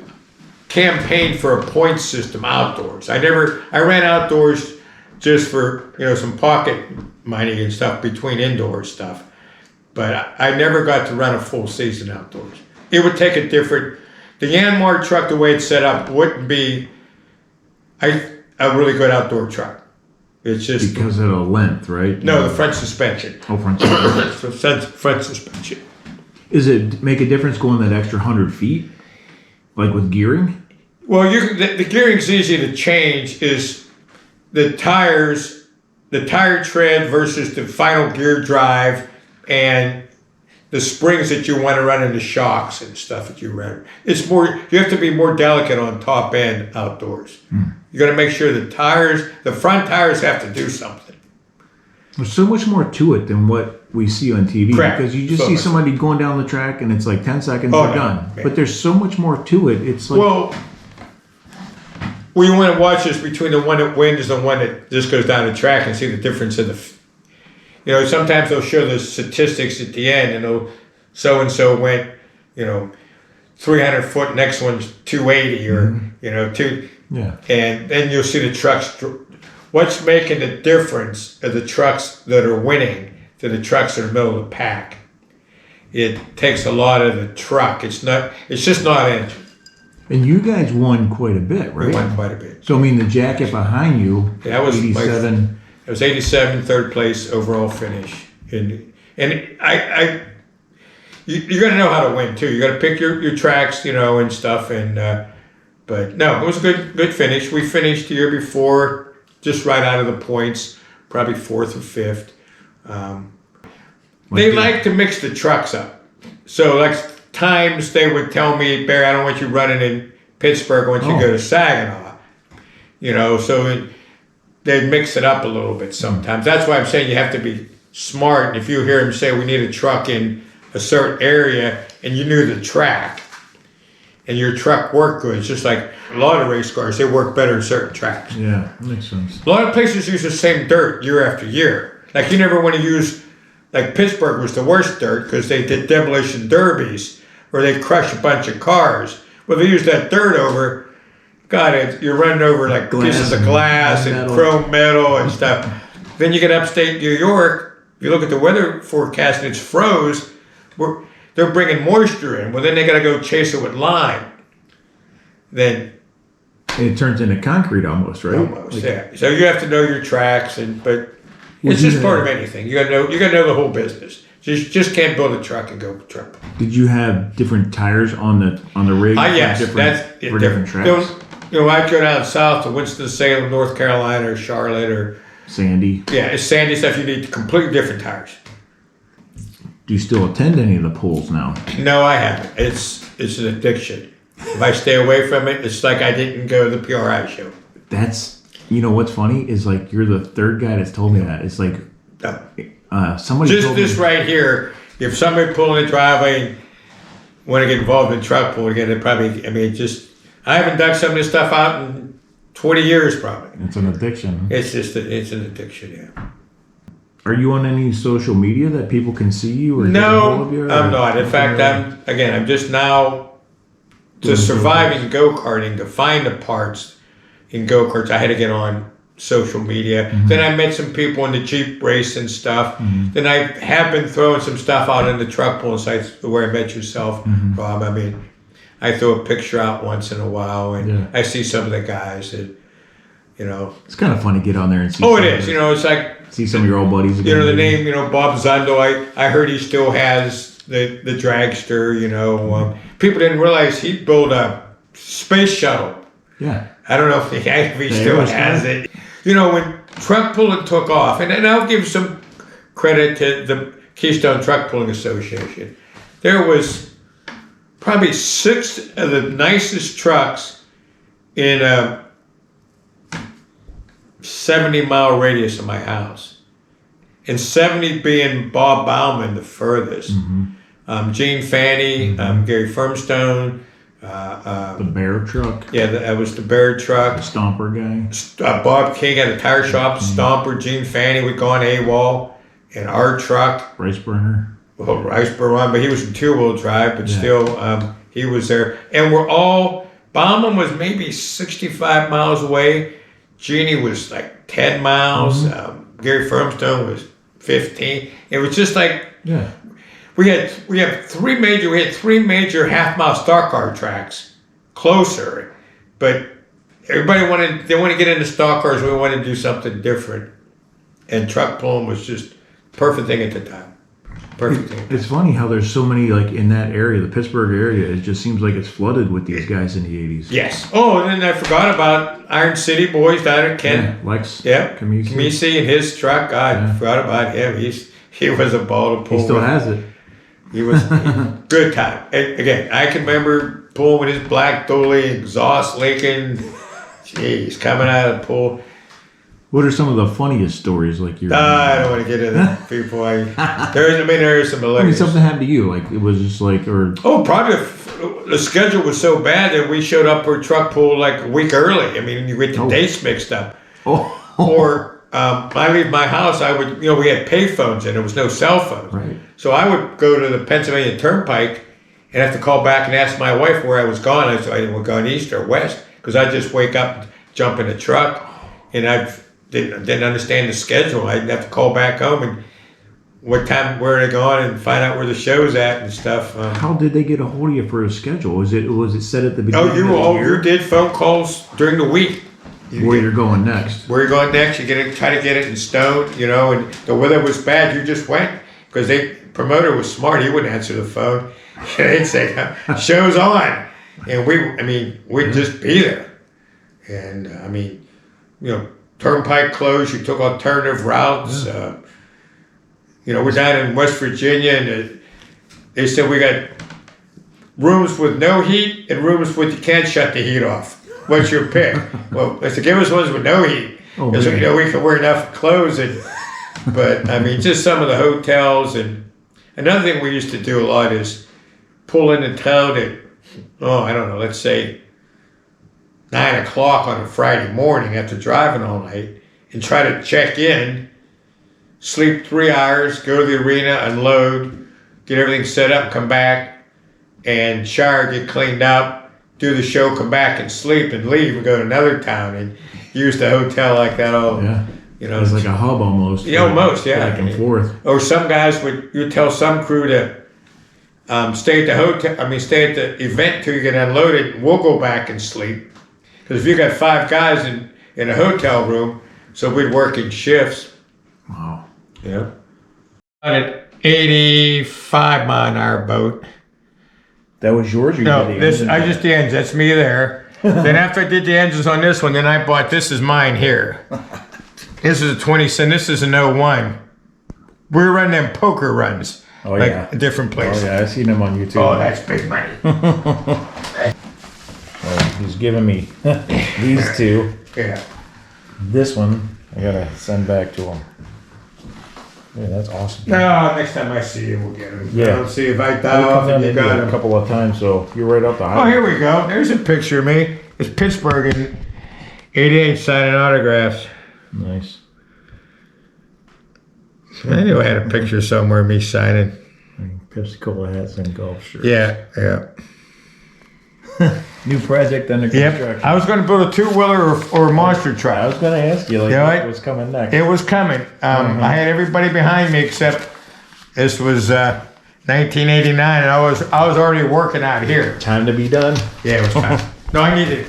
campaign for a point system outdoors. I ran outdoors just for, some pocket money and stuff between indoor stuff. But I never got to run a full season outdoors. It would take a different, the Yanmar truck, the way it's set up, wouldn't be a really good outdoor truck. It's just because of the length, right? No, the front suspension. Oh, front suspension. Front suspension. Does it make a difference going that extra 100 feet, like with gearing? Well, the gearing's easy to change. Is the tire tread versus the final gear drive, and the springs that you want to run into shocks and stuff that you run. It's more. You have to be more delicate on top end outdoors. You got to make sure the front tires have to do something. There's so much more to it than what we see on TV. Correct. Because you just see somebody going down the track and it's like 10 seconds, they're done. Man. But there's so much more to it. It's like... Well, you want to watch this between the one that wins and the one that just goes down the track and see the difference in the... sometimes they'll show the statistics at the end, and so-and-so went, 300 foot, next one's 280 or, two... Yeah. And then you'll see the trucks. What's making the difference of the trucks that are winning to the trucks that are middle of the pack? It takes a lot of the truck. It's just not engine. And you guys won quite a bit, right? We won quite a bit. So, I mean, the jacket behind you, that was 87. It was 87, third place overall finish. And you got to know how to win, too. You got to pick your tracks, and stuff. But no, it was a good finish. We finished the year before, just right out of the points, probably 4th or 5th. They like to mix the trucks up. So like times they would tell me, Barry, I don't want you running in Pittsburgh. I want you to go to Saginaw. So they'd mix it up a little bit sometimes. That's why I'm saying you have to be smart. If you hear them say we need a truck in a certain area and you knew the track, and your truck worked good. It's just like a lot of race cars, they work better in certain tracks. Yeah, that makes sense. A lot of places use the same dirt year after year. Like you never want to use, like Pittsburgh was the worst dirt because they did demolition derbies or they crush a bunch of cars. Well, they use that dirt over, God, you're running over like pieces of glass and chrome metal and stuff. Then you get upstate New York, you look at the weather forecast and it's froze. They're bringing moisture in. Well, then they got to go chase it with lime. And it turns into concrete almost, right? Almost, yeah. So you have to know your tracks, but it's just part of anything. You got to know the whole business. Just can't build a truck and go truck. Did you have different tires on the rig? Yes, for different tracks. I'd go down south to Winston-Salem, North Carolina, or Charlotte, or sandy. Yeah, it's sandy stuff. You need completely different tires. Do you still attend any of the pools now? No, I haven't. It's an addiction. If I stay away from it, it's like I didn't go to the PRI show. That's, what's funny is like you're the third guy that's told me that. It's like somebody just told this me, right here. If somebody pulling the driveway and want to get involved in truck pull again, it probably. I haven't dug some of this stuff out in 20 years probably. It's an addiction. It's an addiction. Yeah. Are you on any social media that people can see you or no, get a hold of you? I'm not. In fact, I'm just now to survive in go-karting, to find the parts in go-karts, I had to get on social media. Mm-hmm. Then I met some people in the Jeep race and stuff. Mm-hmm. Then I have been throwing some stuff out in the truck pulling sites where I met yourself, mm-hmm. Rob. I throw a picture out once in a while, and I see some of the guys that, It's kind of fun to get on there and see. Oh, it is. It's like... See some of your old buddies again. The name, Bob Zundo, I heard he still has the dragster, people didn't realize he built a space shuttle. Yeah. I don't know if he still has it. When truck pulling took off, and I'll give some credit to the Keystone Truck Pulling Association. There was probably 6 of the nicest trucks in a 70-mile radius of my house. And 70 being Bob Bauman, the furthest. Mm-hmm. Gene Fanny, mm-hmm. Gary Firmstone. The Bear truck. Yeah, that was the Bear truck. The Stomper guy. Bob King at a tire shop. Mm-hmm. Stomper, Gene Fanny would go on AWOL. And our truck. Rice Burner. Well, Rice Burner, but he was in 2-wheel drive, but still, he was there. And Bauman was maybe 65 miles away. Jeannie was like 10 miles. Mm-hmm. Gary Firmstone was 15. It was just like, we had three major half-mile stock car tracks closer, but everybody they want to get into stock cars. We wanted to do something different, and truck pulling was just perfect thing at the time. Perfect thing. It's funny how there's so many like in that area, the Pittsburgh area. It just seems like it's flooded with these guys in the '80s. Yes. Oh, and then I forgot about Iron City boys down at Ken. Yeah, Lex. Yeah. Kamisi and his truck. I forgot about him. He was a ball to pull. He still has it. He was good time. And again, I can remember pulling with his black dolly, exhaust leaking. Jeez, coming out of the pool. What are some of the funniest stories like you? I don't want to get into that, people. There is some hilarious. Something happened to you, like it was just like, or probably the schedule was so bad that we showed up for truck pool like a week early. I mean, you get the dates mixed up. Or I leave my house. I would, we had pay phones and there was no cell phones. Right. So I would go to the Pennsylvania Turnpike and have to call back and ask my wife where I was going. I didn't go east or west because I'd just wake up, jump in the truck, and I didn't understand the schedule. I'd have to call back home and what time, where they're going, and find out where the show's at and stuff. How did they get a hold of you for a schedule? Was it set at the beginning? You did phone calls during the week. Where you're going next? Where you're going next? You try to get it in stone, and the weather was bad. You just went because promoter was smart. He wouldn't answer the phone. They'd say, "Show's on," and we'd just be there. And Turnpike closed. You took alternative routes. We're down in West Virginia, and they said we got rooms with no heat and rooms with you can't shut the heat off. What's your pick? Well, they said give us ones with no heat, because we can wear enough clothes. But just some of the hotels. And another thing we used to do a lot is pull into town at I don't know, let's say 9 o'clock on a Friday morning after driving all night, and try to check in, sleep 3 hours, go to the arena, unload, get everything set up, come back, and shower, get cleaned up, do the show, come back and sleep, and leave and go to another town and use the hotel like that all. Yeah. It's like a hub almost. Yeah, almost, yeah. Back and forth. Or some guys you tell some crew to stay at the hotel. Stay at the event till you get unloaded. We'll go back and sleep. Because if you got 5 guys in a hotel room, so we'd work in shifts. Wow. Yeah. On an 85 mile an hour boat. That was yours? No, I just the engines. That's me there. Then after I did the engines on this one, then I bought, this is mine here. This is a 20 cent. This is an 01. We were running them poker runs. Oh, yeah. Different places. Oh, yeah. I've seen them on YouTube. Oh, that's big money. He's giving me these two. Yeah. This one, I gotta send back to him. Yeah, that's awesome. No, next time I see you, we'll get them. Yeah. Let's see if I die off and you got a them. couple of times, so you're right up the highway. Oh, here we go. There's a picture of me. It's Pittsburgh in '88 signing autographs. Nice. I knew I had a picture somewhere of me signing. Pepsi-Cola hats and golf shirts. Yeah. New project under construction. Yep. I was going to build a 2-wheeler or a monster truck. I was going to ask you, what's coming next? It was coming. I had everybody behind me except this was 1989, and I was already working out here. Time to be done. Yeah, it was time. No, I needed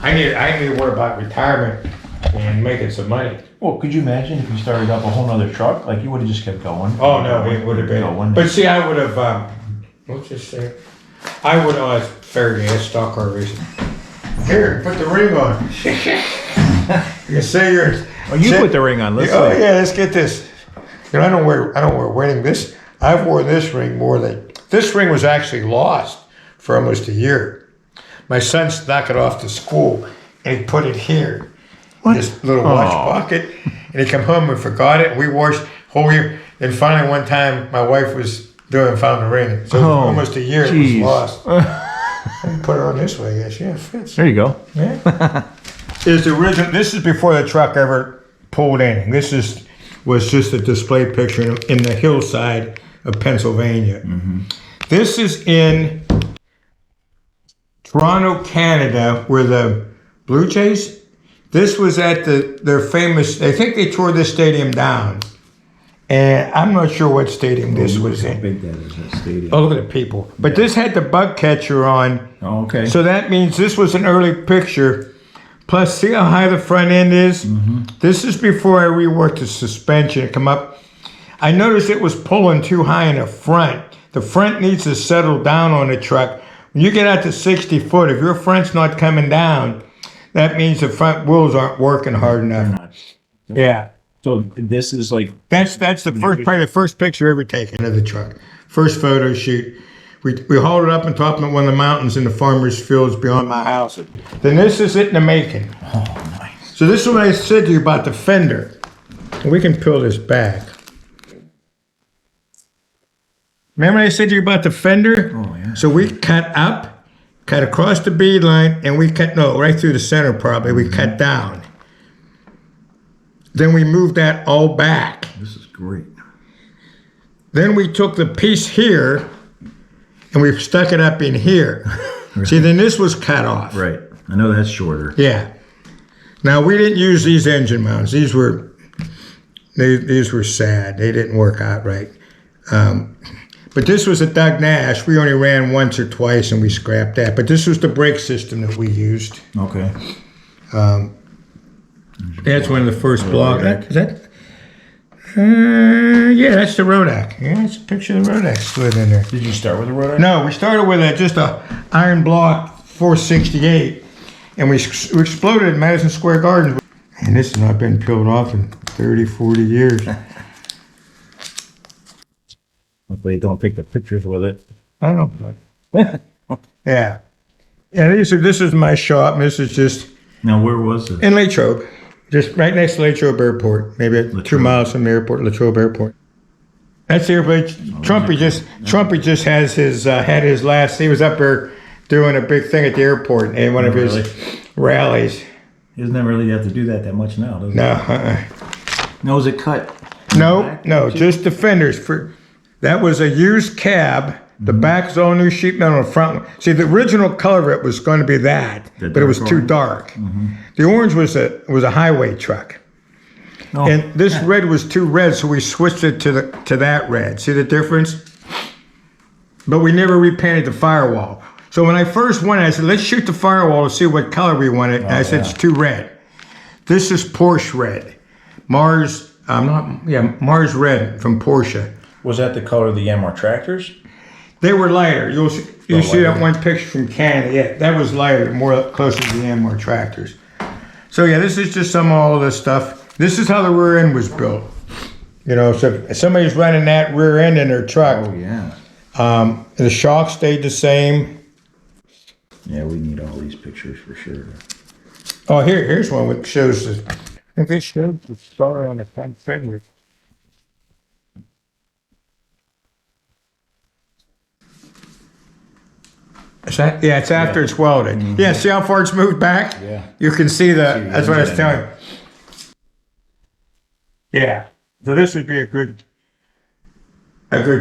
to worry about retirement and making some money. Well, could you imagine if you started up a whole nother truck? Like, you would have just kept going. Oh, no, it would have been. But see, I would have, let's just say, I would have fair gas, stock car racing. Here, put the ring on. You say you're. Oh, you put the ring on. Let's see. Yeah, let's get this. I don't wear wedding. I've worn this ring more than. This ring was actually lost for almost a year. My son snuck it off to school and he put it here. What? This little watch pocket. And he come home and forgot it. We washed whole year. And finally one time my wife was found the ring. So almost a year it was lost. I put it on this way, I guess. Yeah, it fits. There you go. Yeah. This is before the truck ever pulled in. This was just a display picture in the hillside of Pennsylvania. Mm-hmm. This is in Toronto, Canada, where the Blue Jays. This was at their famous. I think they tore this stadium down, And I'm not sure what stadium this was How in. big that is, that stadium. Oh, look at the people. But this had the bug catcher on. Oh, okay. So that means this was an early picture. Plus, see how high the front end is? This is before I reworked the suspension to come up. I noticed it was pulling too high in the front. The front needs to settle down on the truck. When you get out to 60 foot, if your front's not coming down, that means the front wheels aren't working hard enough. Yeah. So this is like, That's the first, probably the first picture ever taken of the truck. First photo shoot. We hauled it up on top of one of the mountains in the farmer's fields beyond my house. Then this is it in the making. oh, nice. So this is what I said to you about the fender. And we can peel this back. Remember I said to you about the fender? Oh, yeah. So we cut up, cut across the bead line, and we cut, no, right through the center probably, we cut down. Then we moved that all back. This is great. Then we took the piece here and we stuck it up in here. See, then this was cut off. Right. I know that's shorter. Yeah. Now we didn't use these engine mounts. These were sad. They didn't work out right. But this was a Doug Nash. We only ran once or twice and we scrapped that. But this was the brake system that we used. Okay. That's one of the first blocks. Rodak. Is that? Yeah, that's the Rodak. Yeah, it's a picture of the Rodak slid in there. Did you start with a Rodak? No, we started with just a iron block 468, and we exploded at Madison Square Garden. And this has not been peeled off in 30, 40 years. Hopefully you don't take the pictures with it. I don't know. Yeah. Yeah, this is my shop, and this is just Now, where was it? in Latrobe. Just right next to Latrobe Airport, maybe 2 miles from the airport, Latrobe Airport. That's the airport. Trumpy just has his had his last. He was up there doing a big thing at the airport in one of his rallies. He doesn't really have to do that much now, does he? No, No, is it cut? no, just the fenders. That was a used cab. The back is all new sheet metal on the front. See, the original color of it was going to be that, but it was too dark. The orange was a highway truck. Oh, And this red was too red, so we switched it to that red. See the difference? But we never repainted the firewall. So when I first went, I said, let's shoot the firewall to see what color we wanted. And I said, it's too red. This is Porsche red. Mars red from Porsche. Was that the color of the Yanmar tractors? They were lighter. You'll see that one picture from Canada. Yeah, that was lighter, more closer to the Yanmar tractors. So yeah, this is just all of this stuff. This is how the rear end was built. You know, so if somebody's running that rear end in their truck, oh, yeah. the shock stayed the same. Yeah, we need all these pictures for sure. Oh, here's one which shows I think this shows the star on the front fender. Is that? Yeah, it's after it's welded. Yeah, see how far it's moved back? Yeah. You can see that's what I was telling you. Yeah. So this would be a good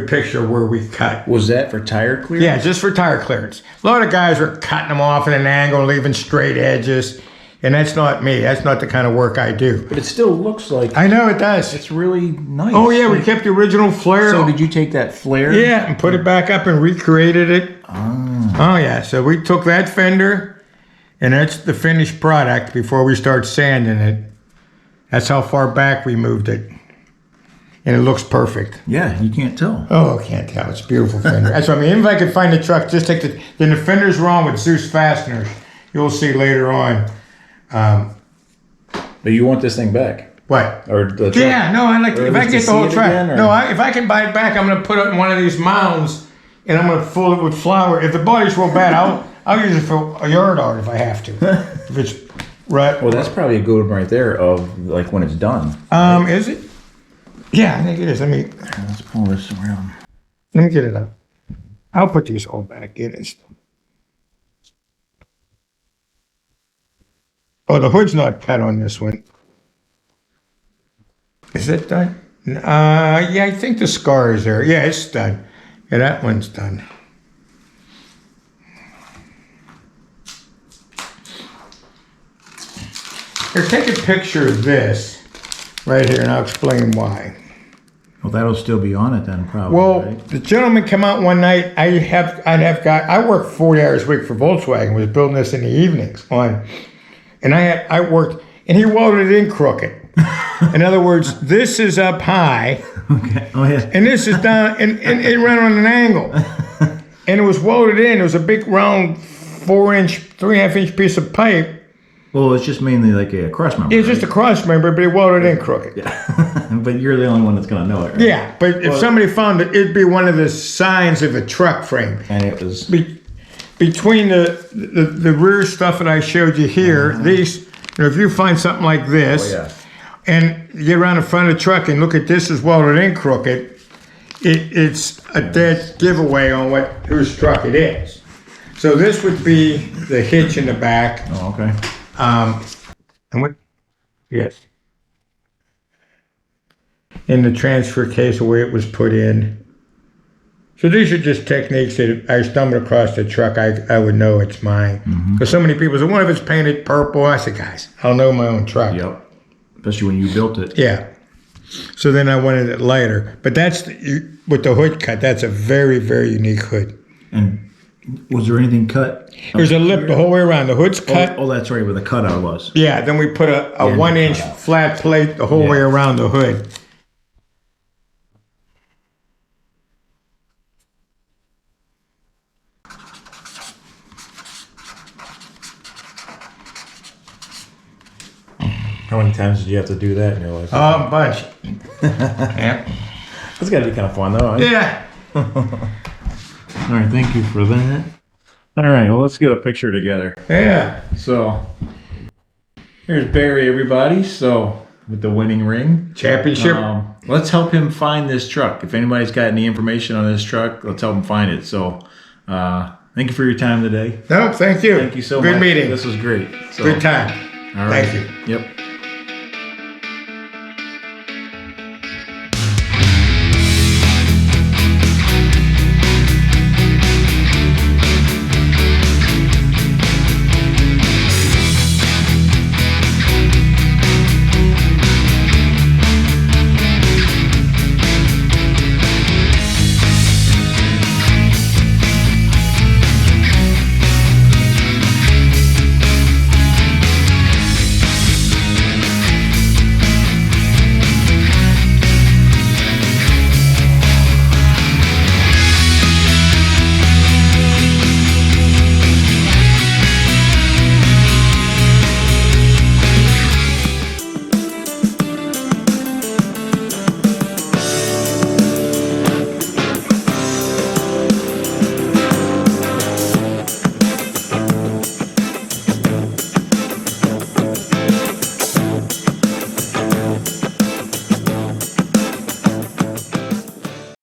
picture where we cut. Was that for tire clearance? Yeah, just for tire clearance. A lot of guys are cutting them off at an angle, leaving straight edges, and that's not me. That's not the kind of work I do. But it still looks like I know it does. it's really nice. Oh yeah, we kept the original flare. So did you take that flare? Yeah, and put it back up and recreated it. Oh yeah, so we took that fender, and that's the finished product before we start sanding it. That's how far back we moved it. And it looks perfect. Yeah, you can't tell. Oh, I can't tell. It's a beautiful fender. That's what I mean. Even if I could find the truck, just take then the fender's wrong with Zeus fasteners. You'll see later on. But you want this thing back? What? Or the truck? Yeah, no, I like Or if at I least get to the whole see it truck. again, or- No, if I can buy it back, I'm going to put it in one of these mounds, and I'm going to fill it with flour. If the body's real bad, I'll use it for a yard art if I have to. If it's right. Well, that's probably a good one right there of like when it's done. Is it? Yeah, I think it is. Let's pull this around. Let me get it up. I'll put these all back in and stuff. Oh, the hood's not cut on this one. Is it done? Yeah, I think the scar is there. Yeah, it's done. Yeah, that one's done. Here, take a picture of this right here, and I'll explain why. Well, that'll still be on it then, probably. Well, right? the gentleman came out one night. I work 40 hours a week for Volkswagen. Was building this in the evenings and I worked, and he welded it in crooked. In other words, this is up high, Okay. Oh yeah. and this is down, and it ran on an angle, and it was welded in. It was a big round 4-inch, 3.5-inch piece of pipe. Well, it's just mainly like a cross member. It's just a cross member, but it welded in crooked. Yeah. But you're the only one that's gonna know it, right? Yeah, but if somebody found it, it'd be one of the signs of a truck frame. And it was. Between the rear stuff that I showed you here, these, if you find something like this, and you get around the front of the truck and look at this is welded in crooked, it's a dead giveaway on whose truck it is. So this would be the hitch in the back. Oh, okay. And what? Yes. In the transfer case, the way it was put in. So these are just techniques that I stumbled across the truck. I would know it's mine. Because so many people say, what if it's painted purple? I said, guys, I'll know my own truck. Yep. Especially when you built it. Yeah. So then I wanted it lighter. But that's, with the hood cut, that's a very, very unique hood. And was there anything cut? There's a lip the whole way around. The hood's cut. Oh, that's right, where the cutout was. Yeah, then we put a 1-inch flat plate the whole way around the hood. How many times did you have to do that in your life? A bunch. Yeah. It's got to be kind of fun, though. Huh? Yeah. All right, thank you for that. All right, well, let's get a picture together. Yeah. So, here's Barry, everybody. So, with the winning ring. Championship. Let's help him find this truck. If anybody's got any information on this truck, let's help him find it. So, thank you for your time today. No, thank you. Thank you so much. Good meeting. This was great. So, Good time. All right. Thank you. Yep.